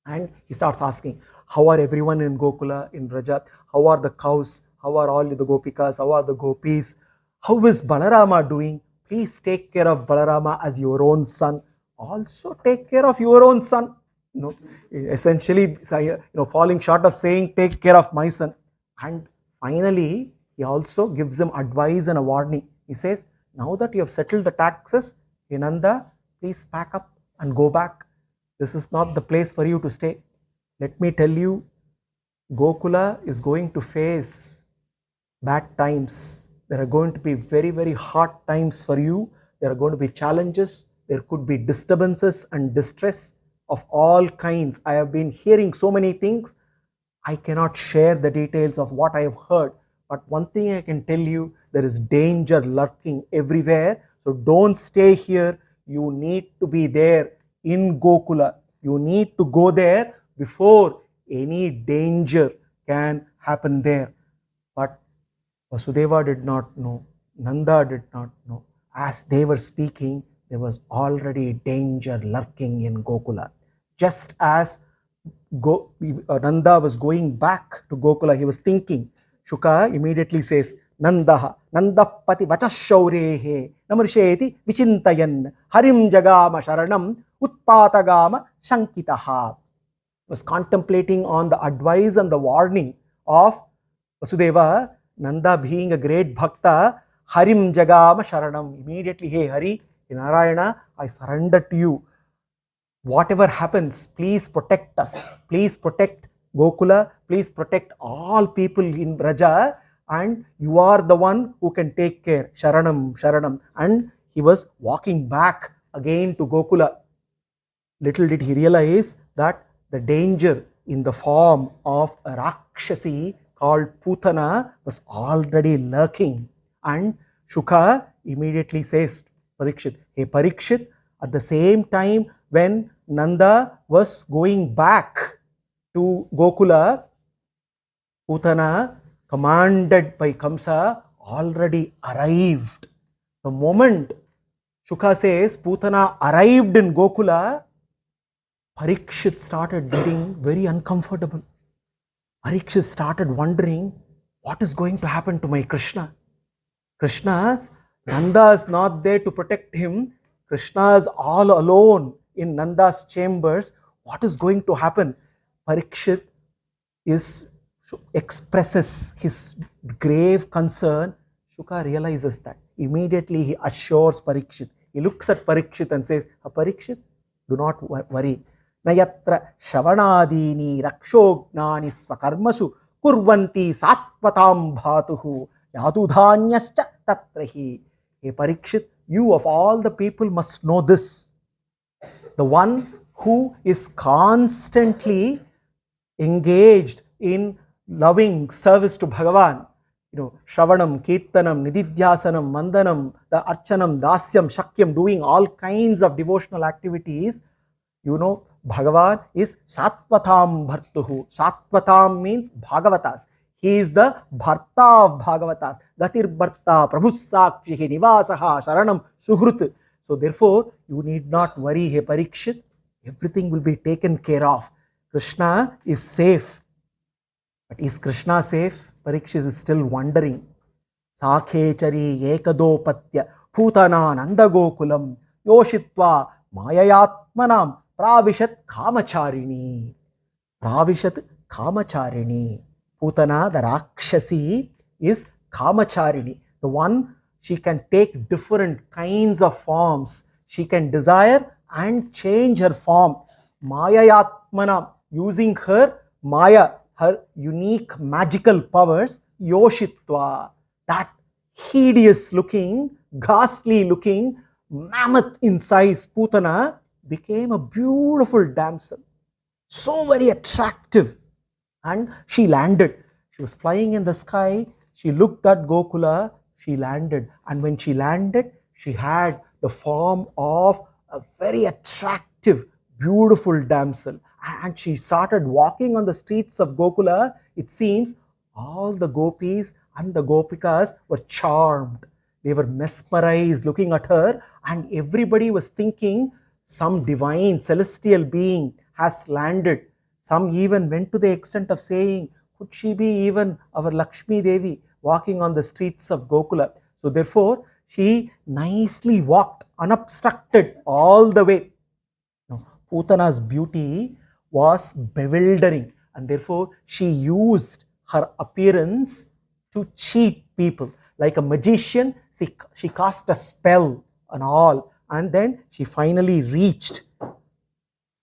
And he starts asking, how are everyone in Gokula, in Vraja? How are the cows? How are all the Gopikas? How are the Gopis? How is Balarama doing? Please take care of Balarama as your own son. Also take care of your own son. Essentially, falling short of saying, take care of my son. And finally, he also gives him advice and a warning. He says, now that you have settled the taxes, Nanda, please pack up and go back. This is not the place for you to stay. Let me tell you, Gokula is going to face bad times. There are going to be very, very hard times for you. There are going to be challenges. There could be disturbances and distress of all kinds. I have been hearing so many things. I cannot share the details of what I have heard. But one thing I can tell you, there is danger lurking everywhere. So don't stay here. You need to be there in Gokula. You need to go there before any danger can happen there. But Vasudeva did not know. Nanda did not know. As they were speaking, there was already danger lurking in Gokula. Just as Nanda was going back to Gokula, he was thinking. Shuka immediately says, Nandapati vachashaurehe namarsheti vichintayan harim jagama sharanam utpatagama shankitaha. Was contemplating on the advice and the warning of Vasudeva. Nanda, being a great bhakta, harim jagama sharanam. Immediately, hey Hari, in Narayana, I surrender to you. Whatever happens, please protect us. Please protect Gokula. Please protect all people in Vraja. And you are the one who can take care. Sharanam, Sharanam. And he was walking back again to Gokula. Little did he realize that the danger in the form of a Rakshasi called Putana was already lurking. And Shuka immediately says to Parikshit, hey Parikshit, at the same time when Nanda was going back to Gokula, Putana, commanded by Kamsa, already arrived. The moment Shuka says Putana arrived in Gokula, Parikshit started getting very uncomfortable. Parikshit started wondering, what is going to happen to my Krishna? Nanda is not there to protect him. Krishna is all alone in Nanda's chambers. What is going to happen? Parikshit expresses his grave concern. Shuka realizes that. Immediately he assures Parikshit. He looks at Parikshit and says, Parikshit, do not worry. Nayatra shavanadini rakshognani swakarmasu kurvanti satvatam bhatuhu yadudhanyascha tatrahi. Hey Parikshit, you of all the people must know this. The one who is constantly engaged in loving service to Bhagavan, Shravanam, Kirtanam, Nididhyasanam, Mandanam, the Archanam, Dasyam, Shakyam, doing all kinds of devotional activities, Bhagavan is Satvatam Bhartuhu. Satvatam means Bhagavatas. He is the Bharta of Bhagavatas. Gatir Bharta, Prabhusakshihi, Nivasaha, Sharanam, Suhrut. So therefore, you need not worry, hey Parikshit. Everything will be taken care of. Krishna is safe. But is Krishna safe? Parikshit is still wondering. Sakhechari ekadopatya Putana Nandagokulam Yoshitva Mayayatmanam Pravishat Kamacharini. Pravishat Kamacharini. Putana, the Rakshasi, is Kamacharini. The one, she can take different kinds of forms. She can desire and change her form. Mayayatmanam, using her Maya, her unique magical powers, Yoshitva, that hideous looking, ghastly looking, mammoth in size Putana, became a beautiful damsel, so very attractive. And she landed. She was flying in the sky. She looked at Gokula. She landed. And when she landed, she had the form of a very attractive, beautiful damsel. And she started walking on the streets of Gokula. It seems all the gopis and the gopikas were charmed. They were mesmerized looking at her, and everybody was thinking some divine celestial being has landed. Some even went to the extent of saying, could she be even our Lakshmi Devi walking on the streets of Gokula? So therefore, she nicely walked unobstructed all the way. Now, Putana's beauty was bewildering, and therefore she used her appearance to cheat people. Like a magician, she cast a spell and all, and then she finally reached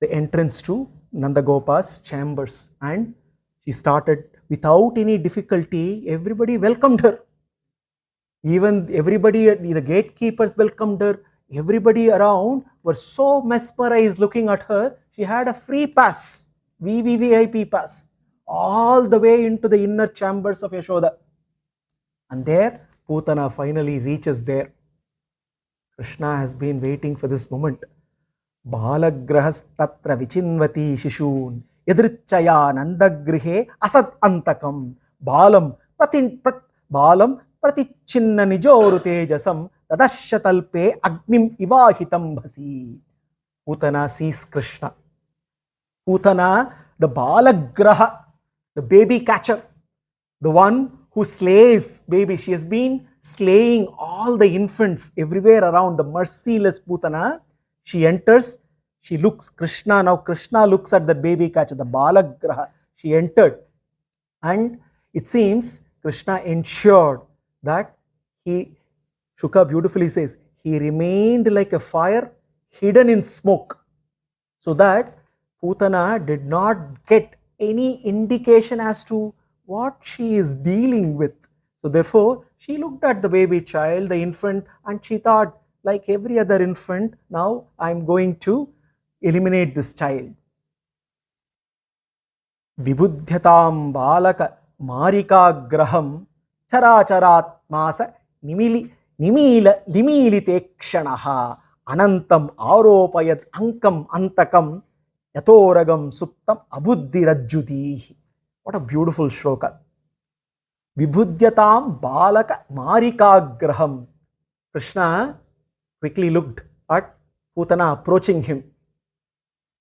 the entrance to Nandagopa's chambers, and she started without any difficulty. Everybody welcomed her. Even everybody, the gatekeepers welcomed her. Everybody around were so mesmerized looking at her. She had a free pass, VVVIP pass, all the way into the inner chambers of Yashoda. And there, Putana finally reaches there. Krishna has been waiting for this moment. Balagrahas tatra vichinvati shishun yadrichaya nandagrihe asad antakam balam pratichinna nijoru tejasam tadashatalpe agnim ivahitam bhasi. Putana sees Krishna. Putana, the Balagraha, the baby catcher, the one who slays baby. She has been slaying all the infants everywhere around, the merciless Putana. She enters, she looks, Krishna, now Krishna looks at the baby catcher, the Balagraha. She entered, and it seems Krishna ensured that Shuka beautifully says, he remained like a fire hidden in smoke, so that Putana did not get any indication as to what she is dealing with. So therefore, she looked at the baby child, the infant, and she thought, like every other infant, now I'm going to eliminate this child. Vibudhyatam balaka marika graham characharatmasa nimilite kshanaha anantam aropayat ankam antakam yatoragam suptam abuddhirajjudihi. What a beautiful shloka. Vibhudhyatam balaka marika graham. Krishna quickly looked at Putana approaching him.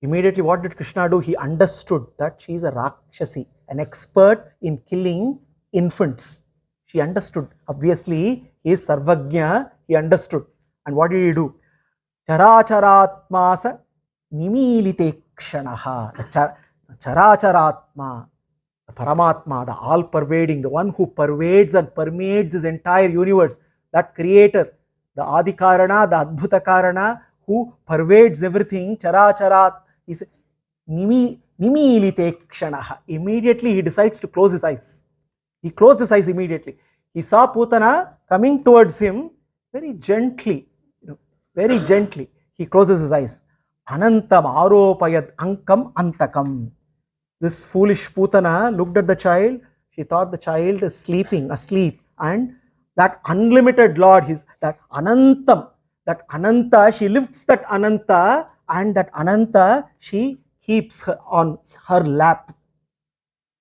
Immediately, what did Krishna do? He understood that she is a Rakshasi, an expert in killing infants. She understood. Obviously, he is Sarvagnya, he understood. And what did he do? Characharatmasa nimilite kshanaha. The Characharatma, the Paramatma, the all-pervading, the one who pervades and permeates his entire universe, that creator, the Adikarana, the Adbhutakarana, who pervades everything, Characharat, he said, nimilite kshanaha. Immediately he decides to close his eyes. He closed his eyes immediately. He saw Putana coming towards him very gently, very gently. He closes his eyes. Anantam aropayad ankam antakam. This foolish Putana looked at the child. She thought the child is sleeping, asleep. And that unlimited Lord, that Anantam, that Ananta, she lifts that Ananta, and that Ananta, she keeps her on her lap.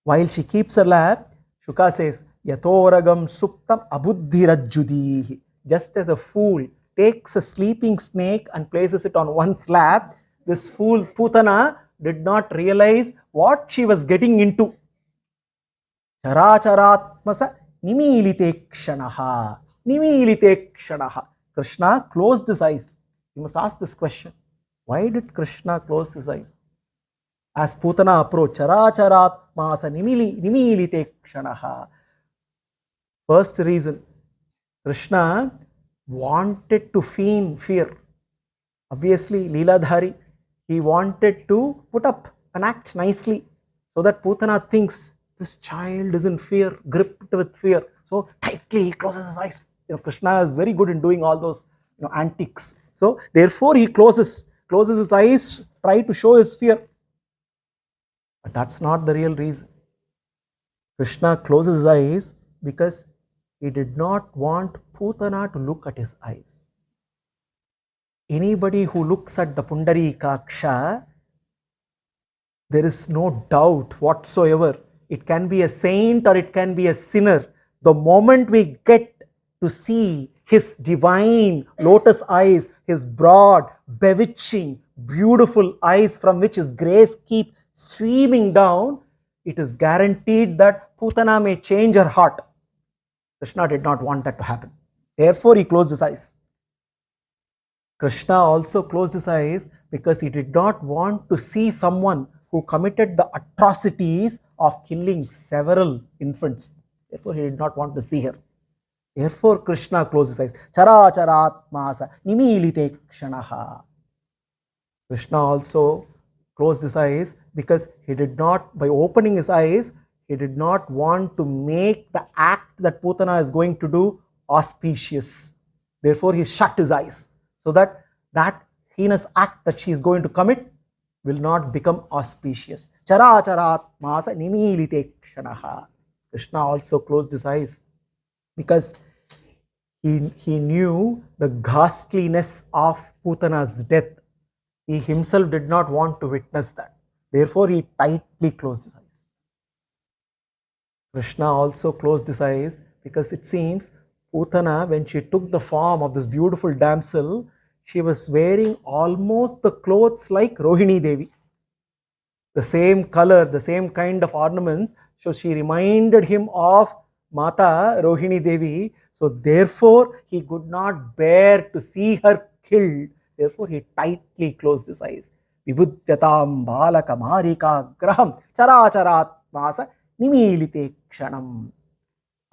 While she keeps her lap, Shuka says, Yatoragam suptam abuddhirajjudihi. Just as a fool takes a sleeping snake and places it on one's lap, this fool Putana did not realize what she was getting into. Characharatmasa nimilite kshanaha. Nimilite kshanaha. Krishna closed his eyes. You must ask this question. Why did Krishna close his eyes? As Putana approached, Characharatmasa nimilite kshanaha. First reason, Krishna wanted to feign fear. Obviously, Leeladhari, he wanted to put up an act nicely so that Putana thinks this child is in fear, gripped with fear. So tightly he closes his eyes. Krishna is very good in doing all those antics. So therefore he closes closes his eyes, try to show his fear. But that's not the real reason. Krishna closes his eyes because he did not want Putana to look at his eyes. Anybody who looks at the Pundarikaksha, there is no doubt whatsoever. It can be a saint or it can be a sinner. The moment we get to see his divine lotus eyes, his broad, bewitching, beautiful eyes from which his grace keep streaming down, it is guaranteed that Putana may change her heart. Krishna did not want that to happen. Therefore, he closed his eyes. Krishna also closed his eyes because he did not want to see someone who committed the atrocities of killing several infants. Therefore, he did not want to see her. Therefore, Krishna closed his eyes. Chara charatmasa nimilite kshanaha. Krishna also closed his eyes because he did not, by opening his eyes, he did not want to make the act that Putana is going to do auspicious. Therefore, he shut his eyes so that that heinous act that she is going to commit will not become auspicious. Chara charatmasa nimilite kshanaha. Krishna also closed his eyes because he knew the ghastliness of Putana's death. He himself did not want to witness that. Therefore, he tightly closed his eyes. Krishna also closed his eyes because it seems Putana, when she took the form of this beautiful damsel, she was wearing almost the clothes like Rohini Devi. The same color, the same kind of ornaments. So she reminded him of Mata Rohini Devi. So therefore, he could not bear to see her killed. Therefore, he tightly closed his eyes. Vibhudyatam balaka marika graham characharatmasa nimilite kshanam.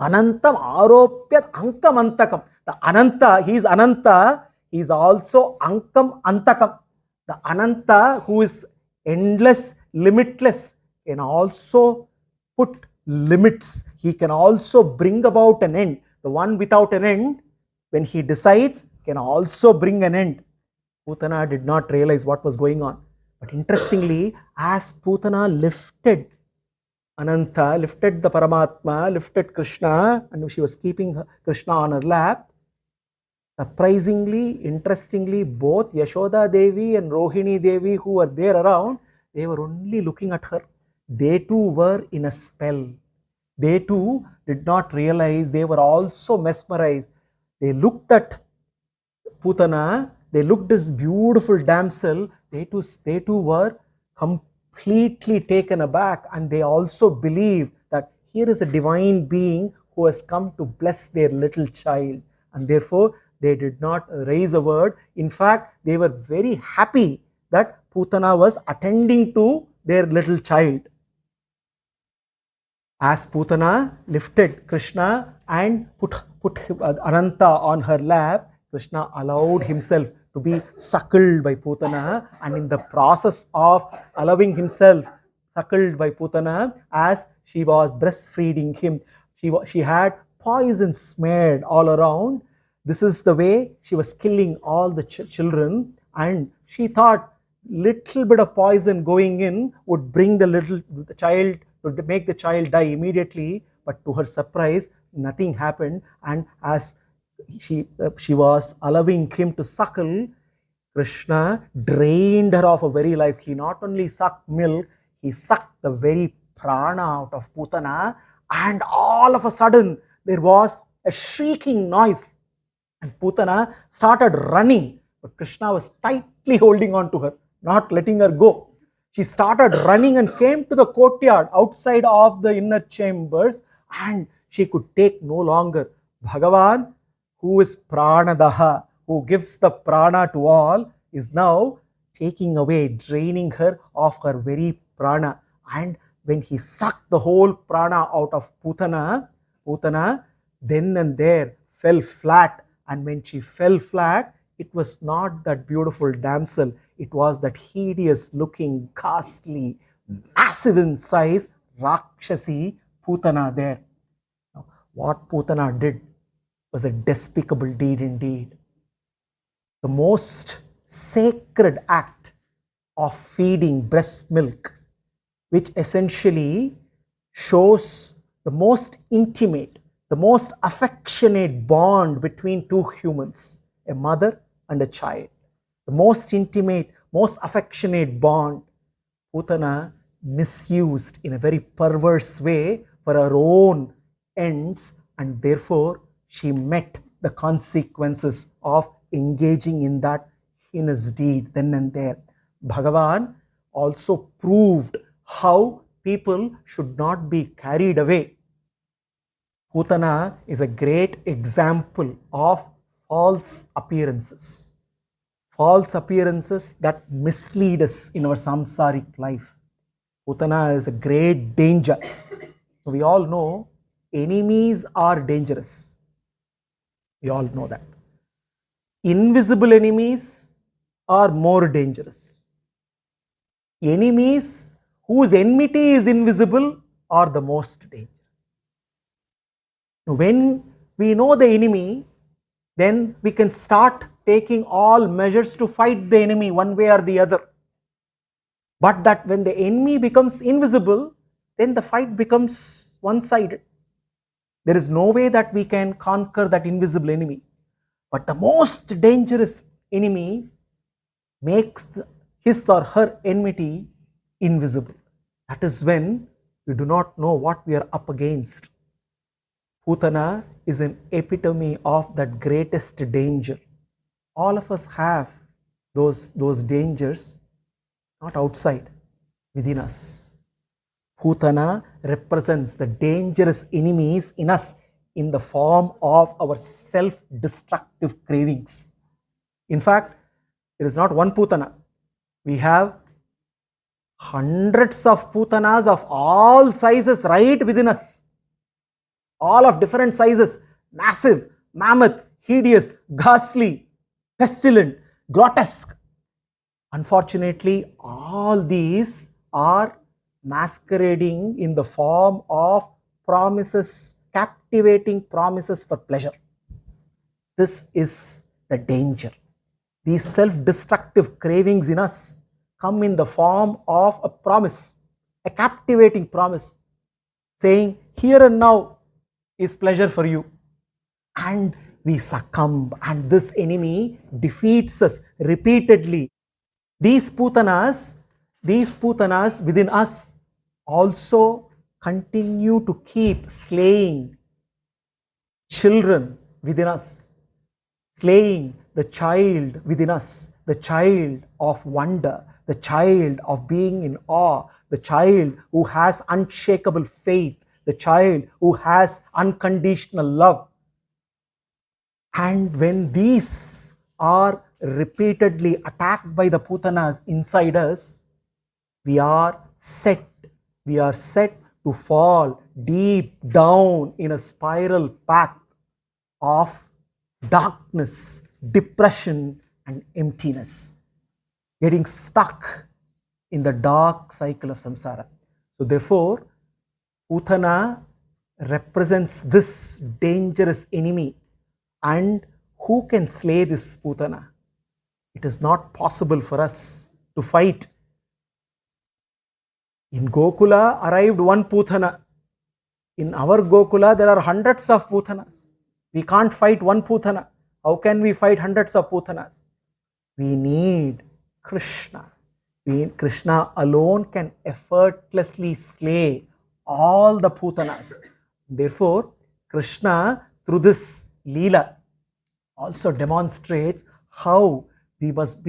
Anantam aropyat ankam antakam. The Ananta, he is Ananta, he is also ankam antakam. The Ananta, who is endless, limitless, can also put limits. He can also bring about an end. The one without an end, when he decides, can also bring an end. Putana did not realize what was going on. But interestingly, as Putana lifted Ananta, lifted the Paramatma, lifted Krishna, and she was keeping Krishna on her lap, surprisingly, interestingly, both Yashoda Devi and Rohini Devi who were there around, they were only looking at her. They too were in a spell. They too did not realize, they were also mesmerized. They looked at Putana, they looked at this beautiful damsel, they too were completely taken aback, and they also believed that here is a divine being who has come to bless their little child, and therefore they did not raise a word. In fact, they were very happy that Putana was attending to their little child. As Putana lifted Krishna and put Ananta on her lap, Krishna allowed himself to be suckled by Putana, and in the process of allowing himself suckled by Putana, as she was breastfeeding him, she had poison smeared all around. This is the way she was killing all the children, and she thought little bit of poison going in would bring the child, to make the child die immediately. But to her surprise, nothing happened, and as she was allowing him to suckle, Krishna drained her of her very life. He not only sucked milk, he sucked the very prana out of Putana, and all of a sudden there was a shrieking noise, and Putana started running, but Krishna was tightly holding on to her, not letting her go. She started running and came to the courtyard outside of the inner chambers, and she could take no longer. Bhagavan, who is Pranadaha, who gives the prana to all, is now taking away, draining her of her very prana. And when he sucked the whole prana out of Putana, Putana then and there fell flat. And when she fell flat, it was not that beautiful damsel, it was that hideous looking, ghastly, massive in size, Rakshasi Putana there. Now, what Putana did was a despicable deed indeed. The most sacred act of feeding breast milk, which essentially shows the most intimate, the most affectionate bond between two humans, a mother and a child. The most intimate, most affectionate bond, Putana misused in a very perverse way for her own ends, and therefore she met the consequences of engaging in that heinous deed then and there. Bhagavan also proved how people should not be carried away. Putana is a great example of false appearances. False appearances that mislead us in our samsaric life. Putana is a great danger. We all know enemies are dangerous. We all know that. Invisible enemies are more dangerous. Enemies whose enmity is invisible are the most dangerous. When we know the enemy, then we can start taking all measures to fight the enemy one way or the other. But that when the enemy becomes invisible, then the fight becomes one-sided. There is no way that we can conquer that invisible enemy. But the most dangerous enemy makes his or her enmity invisible. That is when we do not know what we are up against. Putana is an epitome of that greatest danger. All of us have those dangers, not outside, within us. Putana represents the dangerous enemies in us in the form of our self-destructive cravings. In fact, there is not one Putana. We have hundreds of Putanas of all sizes right within us. All of different sizes, massive, mammoth, hideous, ghastly, pestilent, grotesque. Unfortunately, all these are masquerading in the form of promises, captivating promises for pleasure. This is the danger. These self-destructive cravings in us come in the form of a promise, a captivating promise, saying, here and now is pleasure for you. And we succumb, and this enemy defeats us repeatedly. These Putanas within us also continue to keep slaying children within us, slaying the child within us, the child of wonder, the child of being in awe, the child who has unshakable faith, the child who has unconditional love. And when these are repeatedly attacked by the Putanas inside us, we are set to fall deep down in a spiral path of darkness, depression, and emptiness, getting stuck in the dark cycle of samsara. So therefore, Putana represents this dangerous enemy. And who can slay this Putana? It is not possible for us to fight. In Gokula arrived one Putana. In our Gokula, there are hundreds of Putanas. We can't fight one Putana. How can we fight hundreds of Putanas? We need Krishna. Krishna alone can effortlessly slay all the Putanas. Therefore, Krishna, through this Leela, also demonstrates how we must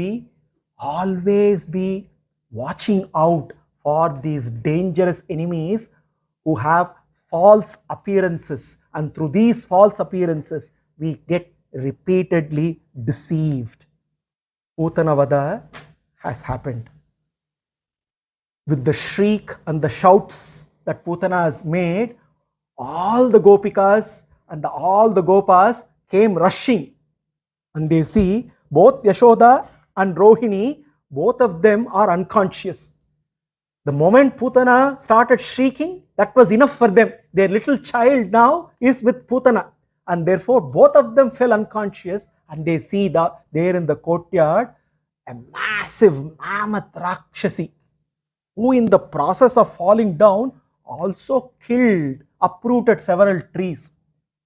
always be watching out for these dangerous enemies who have false appearances, and through these false appearances we get repeatedly deceived. Putanavada has happened. With the shriek and the shouts that Putana has made, all the Gopikas and all the Gopas came rushing, and they see both Yashoda and Rohini, both of them are unconscious. The moment Putana started shrieking, that was enough for them. Their little child now is with Putana, and therefore both of them fell unconscious, and they see there in the courtyard a massive mammoth Rakshasi, who in the process of falling down also killed, uprooted several trees.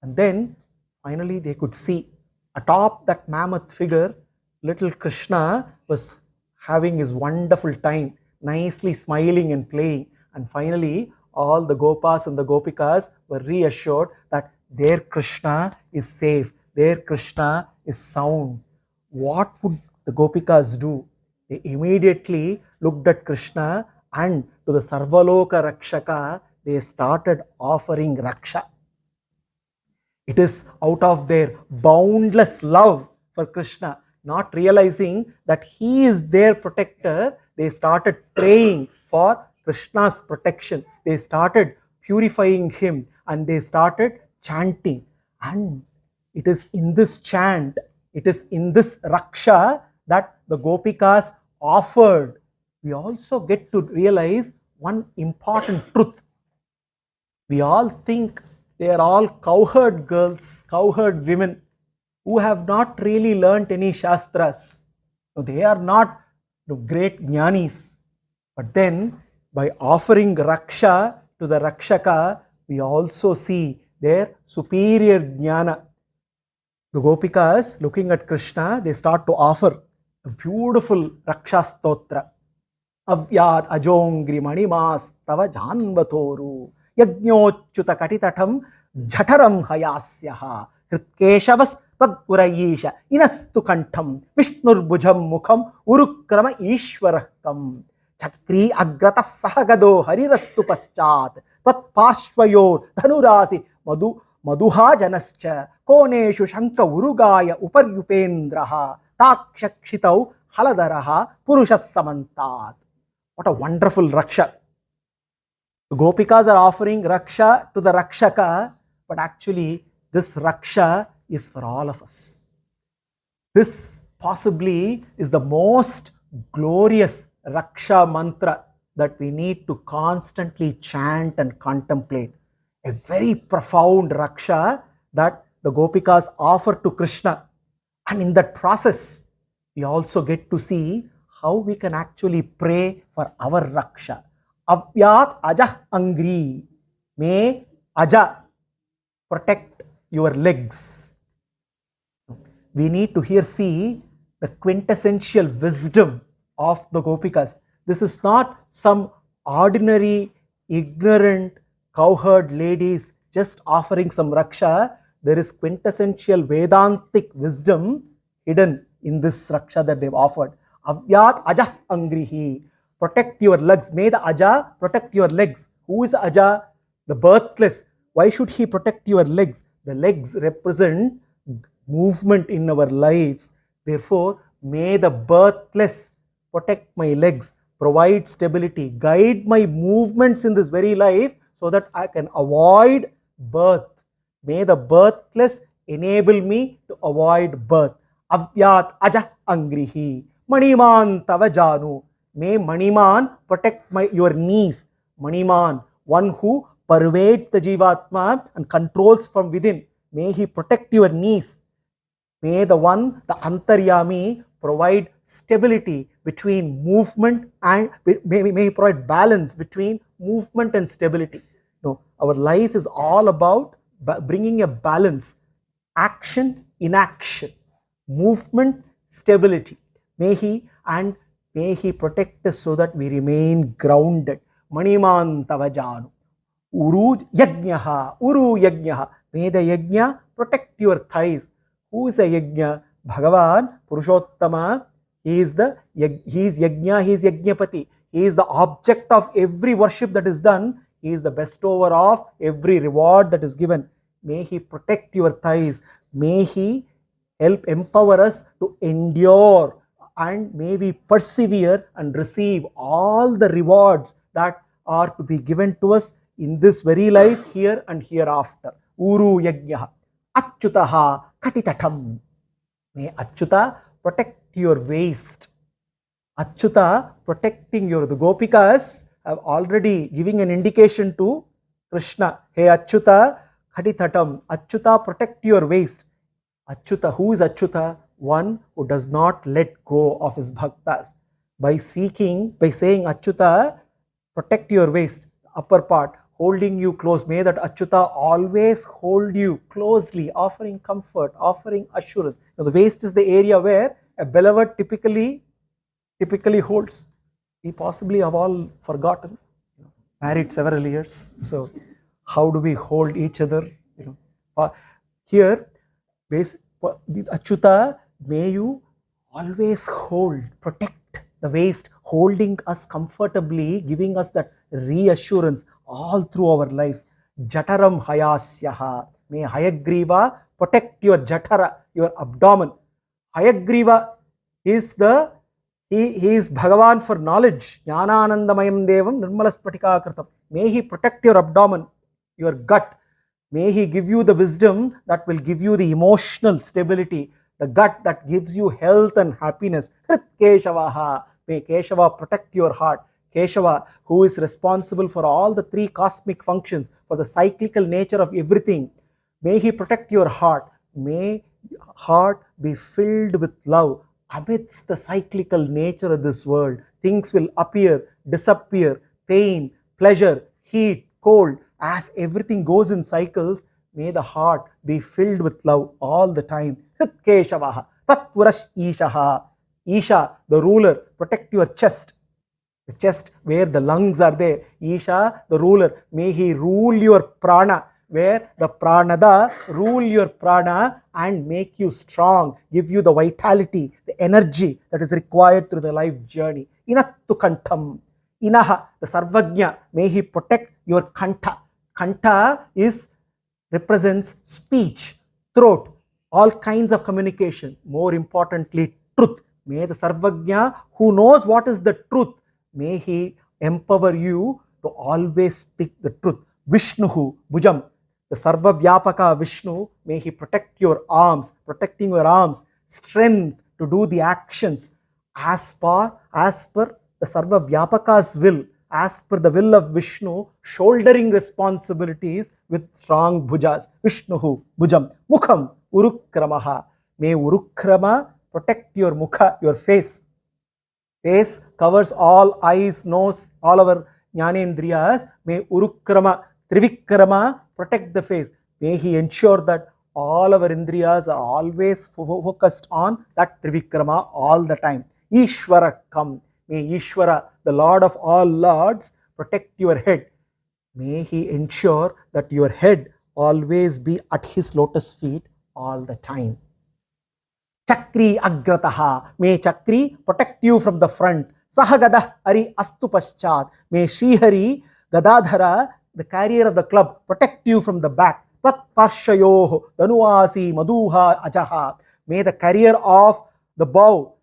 And then finally they could see atop that mammoth figure, little Krishna was having his wonderful time, nicely smiling and playing. And finally, all the Gopas and the Gopikas were reassured that their Krishna is safe, their Krishna is sound. What would the Gopikas do? They immediately looked at Krishna and to the Sarvaloka Rakshaka, they started offering Raksha. It is out of their boundless love for Krishna, not realizing that he is their protector, they started praying for Krishna's protection. They started purifying him and they started chanting. And it is in this chant, it is in this Raksha that the Gopikas offered. We also get to realize one important truth. We all think they are all cowherd girls, cowherd women who have not really learnt any Shastras. No, they are not great jnanis. But then by offering Raksha to the Rakshaka, we also see their superior jnana. The Gopikas, looking at Krishna, they start to offer a beautiful Raksha Stotra. Avyat ajongri manimas tava janvatoru yajñochuta katitatam jhataram hayasyaha hritkeshavas tadpurayisha inastu kantham vishnur bhujam mukham urukrama ishwarakam chakri agrata sahagado harirastu paschat tat parshvayor dhanurasi maduha janascha koneshu shanka urugaya uparyupendraha takshakshitau haladaraha purushas samantat. What a wonderful Raksha. The Gopikas are offering Raksha to the Rakshaka, but actually this Raksha is for all of us. This possibly is the most glorious Raksha mantra that we need to constantly chant and contemplate. A very profound Raksha that the Gopikas offer to Krishna. And in that process, we also get to see how we can actually pray for our Raksha. Avyat ajah angri. May Aja protect your legs. We need to here see the quintessential wisdom of the Gopikas. This is not some ordinary, ignorant, cowherd ladies just offering some Raksha. There is quintessential Vedantic wisdom hidden in this Raksha that they've offered. Avyat ajah angrihi. Protect your legs. May the Aja protect your legs. Who is Aja? The birthless. Why should he protect your legs? The legs represent movement in our lives. Therefore, may the birthless protect my legs, provide stability, guide my movements in this very life so that I can avoid birth. May the birthless enable me to avoid birth. Avyat ajah angrihi. Maniman tava janu. May Maniman protect your knees. Maniman, one who pervades the Jivatma and controls from within. May he protect your knees. May the one, the Antaryami, provide stability between movement and may he provide balance between movement and stability. No, our life is all about bringing a balance. Action, inaction. Movement, stability. May he protect us so that we remain grounded. Maniman tavajanu. Uru yajnaha. May the yajna protect your thighs. Who is a yajna? Bhagavan, Purushottama. He is yajna, he is yajnapati. He is the object of every worship that is done. He is the bestower of every reward that is given. May he protect your thighs. May he help empower us to endure, and may we persevere and receive all the rewards that are to be given to us in this very life, here and hereafter. Uru yajnaha. Achyutaha katitatam. May Achyuta protect your waist. Achyuta protecting the Gopikas have already giving an indication to Krishna. Hey Achyuta katitatam. Achyuta protect your waist. Achyuta, who is Achyuta? one who does not let go of his bhaktas. By saying Achyuta, protect your waist, upper part, holding you close. May that Achyuta always hold you closely, offering comfort, offering assurance. Now, the waist is the area where a beloved typically holds. We possibly have all forgotten, married several years. So how do we hold each other? Here, Achyuta, may you always hold, protect the waist, holding us comfortably, giving us that reassurance all through our lives. Jataram hayasyaha. May Hayagriva protect your jatara, your abdomen. Hayagriva is he is Bhagavan for knowledge. Jnananandamayam devam nirmalaspatika kritam. May he protect your abdomen, your gut. May he give you the wisdom that will give you the emotional stability, the gut that gives you health and happiness. Hrit Keshavaha. May Keshava protect your heart. Keshava, who is responsible for all the three cosmic functions, for the cyclical nature of everything. May he protect your heart. May heart be filled with love. Amidst the cyclical nature of this world, things will appear, disappear, pain, pleasure, heat, cold. As everything goes in cycles, may the heart be filled with love all the time. Hrit Keshavaha, Tatvarash Ishaha. Isha, the ruler, protect your chest. The chest where the lungs are there. Isha, the ruler, may he rule your prana, where the pranada rule your prana and make you strong, give you the vitality, the energy that is required through the life journey. Inattu kantam. Inaha, the Sarvajna, may he protect your kanta. Kanta represents speech, throat, all kinds of communication. More importantly, truth. May the Sarvajna, who knows what is the truth, may he empower you to always speak the truth. Vishnuhu, Bhujam, the Sarva Vyapaka Vishnu, may he protect your arms, protecting your arms, strength to do the actions as per the Sarva Vyapaka's will, as per the will of Vishnu, shouldering responsibilities with strong bhujas. Vishnuhu, Bhujam, Mukham, Urukramaha. May Urukrama protect your mukha, your face. Face covers all eyes, nose, all our jnanendriyas. May Urukrama, Trivikrama protect the face. May he ensure that all our indriyas are always focused on that Trivikrama all the time. Ishvara come. May Ishvara, the Lord of all Lords, protect your head. May he ensure that your head always be at his lotus feet all the time. Chakri agrataha. May Chakri protect you from the front. Sahagada Hari Astu Paschat. May Srihari Gadadhara, the carrier of the club, protect you from the back. Tat Parshayoho Danuasi Madhuha Ajaha. May the carrier of the bow,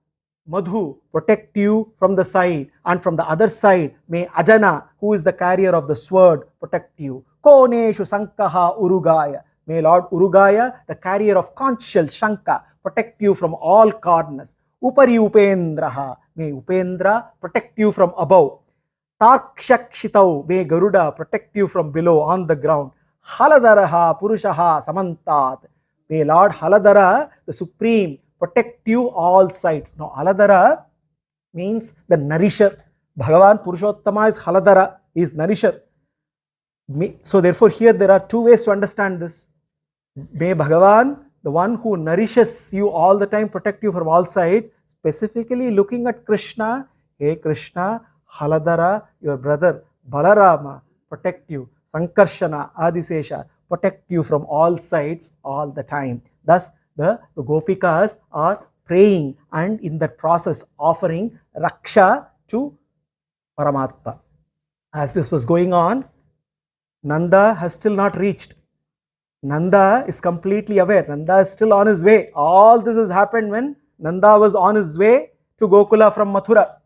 Madhu, protect you from the side, and from the other side, may Ajana, who is the carrier of the sword, protect you. Koneshu Sankaha Urugaya. May Lord Urugaya, the carrier of conch shell Shanka, protect you from all corners. Upari Upendraha. May Upendra protect you from above. Tarkshakshitau, may Garuda protect you from below on the ground. Haladaraha Purushaha Samantat. May Lord Haladara, the Supreme, protect you all sides. Now, Haladara means the nourisher. Bhagavan Purushottama is Haladara, he is nourisher. So therefore here there are two ways to understand this. May Bhagavan, the one who nourishes you all the time, protect you from all sides. Specifically looking at Krishna, hey Krishna, Haladara, your brother, Balarama, protect you. Sankarshana, Adisesha, protect you from all sides all the time. Thus, the Gopikas are praying and in that process offering Raksha to Paramatma. As this was going on, Nanda has still not reached. Nanda is completely aware. Nanda is still on his way. All this has happened when Nanda was on his way to Gokula from Mathura.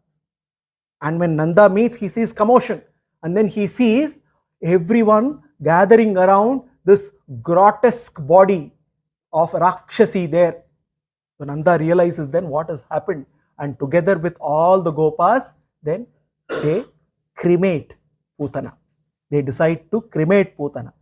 And when Nanda meets, he sees commotion. And then he sees everyone gathering around this grotesque body of Rakshasi there. So Nanda realizes then what has happened. And together with all the Gopas, then they cremate Putana. They decide to cremate Putana.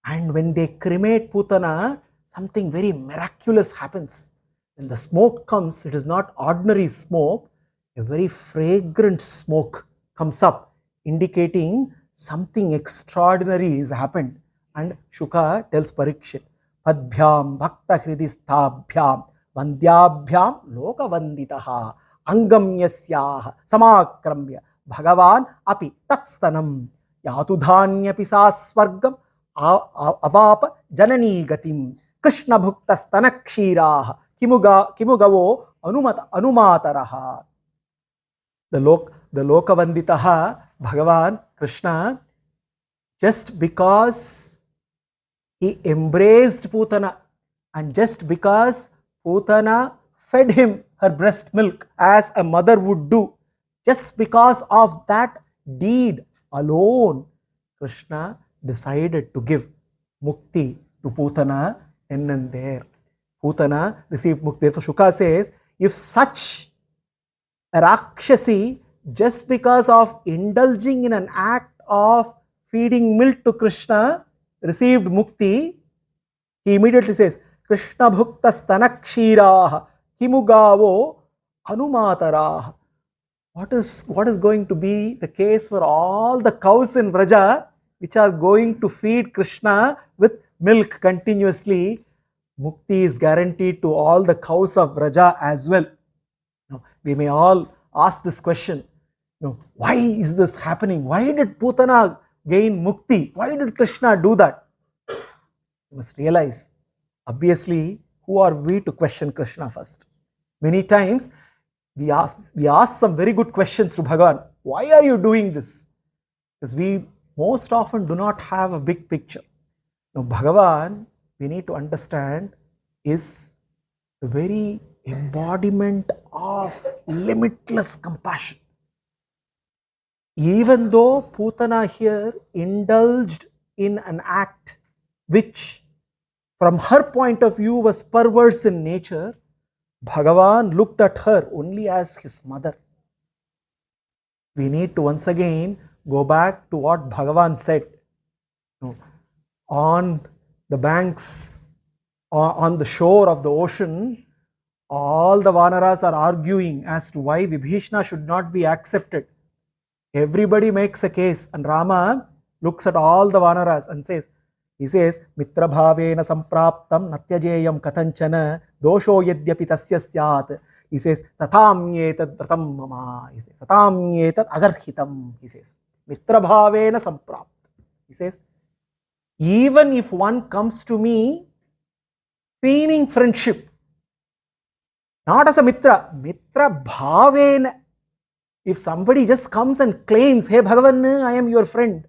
And when they cremate Putana, something very miraculous happens. When the smoke comes, it is not ordinary smoke, a very fragrant smoke comes up, indicating something extraordinary has happened. And Shuka tells Parikshit, Padbhyam Bhakta Hridistabhyam Vandyabhyam Lokavanditaha Angam Yasyaha Samakramya Bhagavan Api Tatstanam Yatudhanyapi Sasvargam Avapa Janani Gatim Krishna Bhukta Stanakshiraha Kimugavo Anumataraha. The Lokavanditaha, Bhagavan, Krishna, just because he embraced Putana and just because Putana fed him her breast milk as a mother would do, just because of that deed alone, Krishna decided to give mukti to Putana then and there. Putana received mukti. Therefore, Shuka says, if such a Rakshasi, just because of indulging in an act of feeding milk to Krishna, received mukti, he immediately says, Krishna bhukta stanakshiraha kimugavo anumataraha. What is going to be the case for all the cows in Vraja which are going to feed Krishna with milk continuously? Mukti is guaranteed to all the cows of Vraja as well. Now, we may all ask this question, why is this happening? Why did Putana gain mukti? Why did Krishna do that? You must realize, obviously, who are we to question Krishna first? Many times we ask some very good questions to Bhagavan. Why are you doing this? Because we most often do not have a big picture. Now, Bhagavan, we need to understand, is the very embodiment of limitless compassion. Even though Putana here indulged in an act which from her point of view was perverse in nature, Bhagavan looked at her only as his mother. We need to once again go back to what Bhagavan said. On the banks, on the shore of the ocean, all the Vanaras are arguing as to why Vibhishana should not be accepted. Everybody makes a case, and Rama looks at all the Vanaras and says, Mitra bhavena sampraptam natyajeyam katanchana dosho yadyapi tasya syat. He says, Satamyetad vratam mama. He says, Satamyetad agarhitam. He says, Mitra bhavena sampraptam. He says, even if one comes to me feigning friendship, not as a Mitra bhavena. If somebody just comes and claims, hey Bhagavan, I am your friend,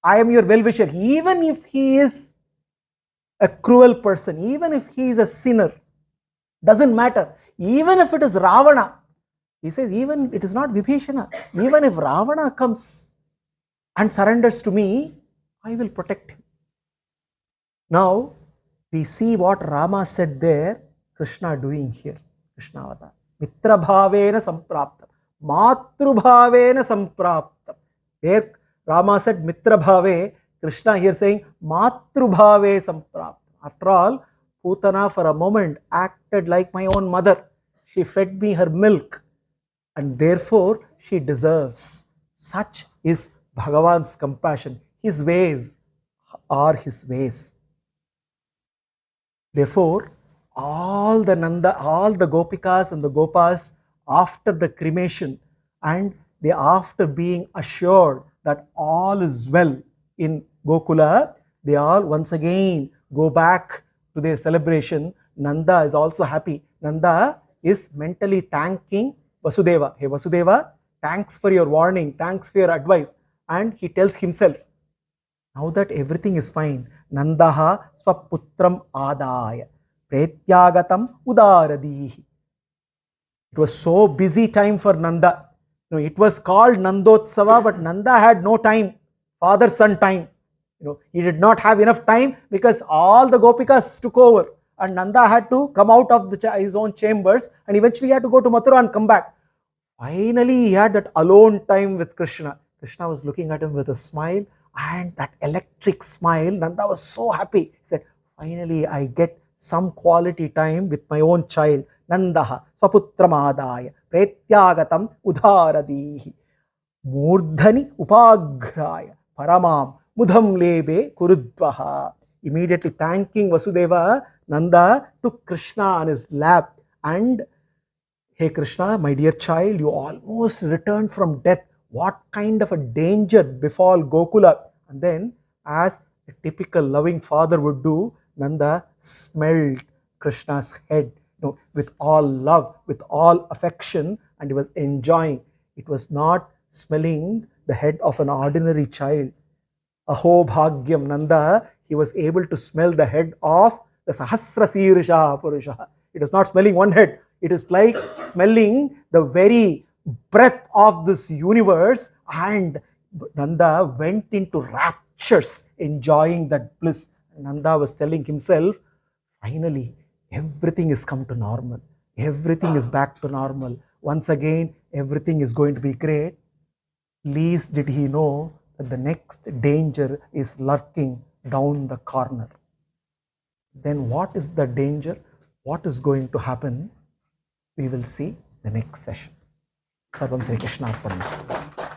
I am your well-wisher, even if he is a cruel person, even if he is a sinner, doesn't matter. Even if it is Ravana, he says, even it is not Vibhishana, even if Ravana comes and surrenders to me, I will protect him. Now, we see what Rama said there, Krishna doing here. Krishna avatar. Mitra bhavena sampraptam. Matru bhavena sampraptam. There Rama said Mitra bhave, Krishna here saying Matru bhave sampraptam. After all, Putana for a moment acted like my own mother. She fed me her milk and therefore she deserves. Such is Bhagavan's compassion. His ways are his ways. Therefore, all the Gopikas and the Gopas, after the cremation and they after being assured that all is well in Gokula, they all once again go back to their celebration. Nanda is also happy. Nanda is mentally thanking Vasudeva. Hey Vasudeva, thanks for your warning, thanks for your advice. And he tells himself, now that everything is fine, Nandaha swaputram adaya pretyagatam udaradihi. It was so busy time for Nanda. It was called Nandotsava, but Nanda had no time, father-son time. He did not have enough time because all the Gopikas took over and Nanda had to come out of his own chambers and eventually he had to go to Mathura and come back. Finally, he had that alone time with Krishna. Krishna was looking at him with a smile and that electric smile. Nanda was so happy. He said, finally, I get some quality time with my own child. Nandaha swaputramadaya pretyagatam udharadihi Murdhani upagraya paramam mudham lebe kurudvaha. Immediately thanking Vasudeva, Nanda took Krishna on his lap and, hey Krishna, my dear child, you almost returned from death. What kind of a danger befall Gokula? And then, as a typical loving father would do, Nanda smelled Krishna's head, with all love, with all affection, and he was enjoying. It was not smelling the head of an ordinary child. Aho Bhagyam Nanda, he was able to smell the head of the Sahasra Sirsha Purusha. It is not smelling one head. It is like smelling the very breath of this universe, and Nanda went into raptures enjoying that bliss. Nanda was telling himself, finally, everything is come to normal. Everything is back to normal. Once again, everything is going to be great. Least did he know that the next danger is lurking down the corner. Then what is the danger? What is going to happen? We will see the next session. Sarvam Sri Krishna Arpanastu.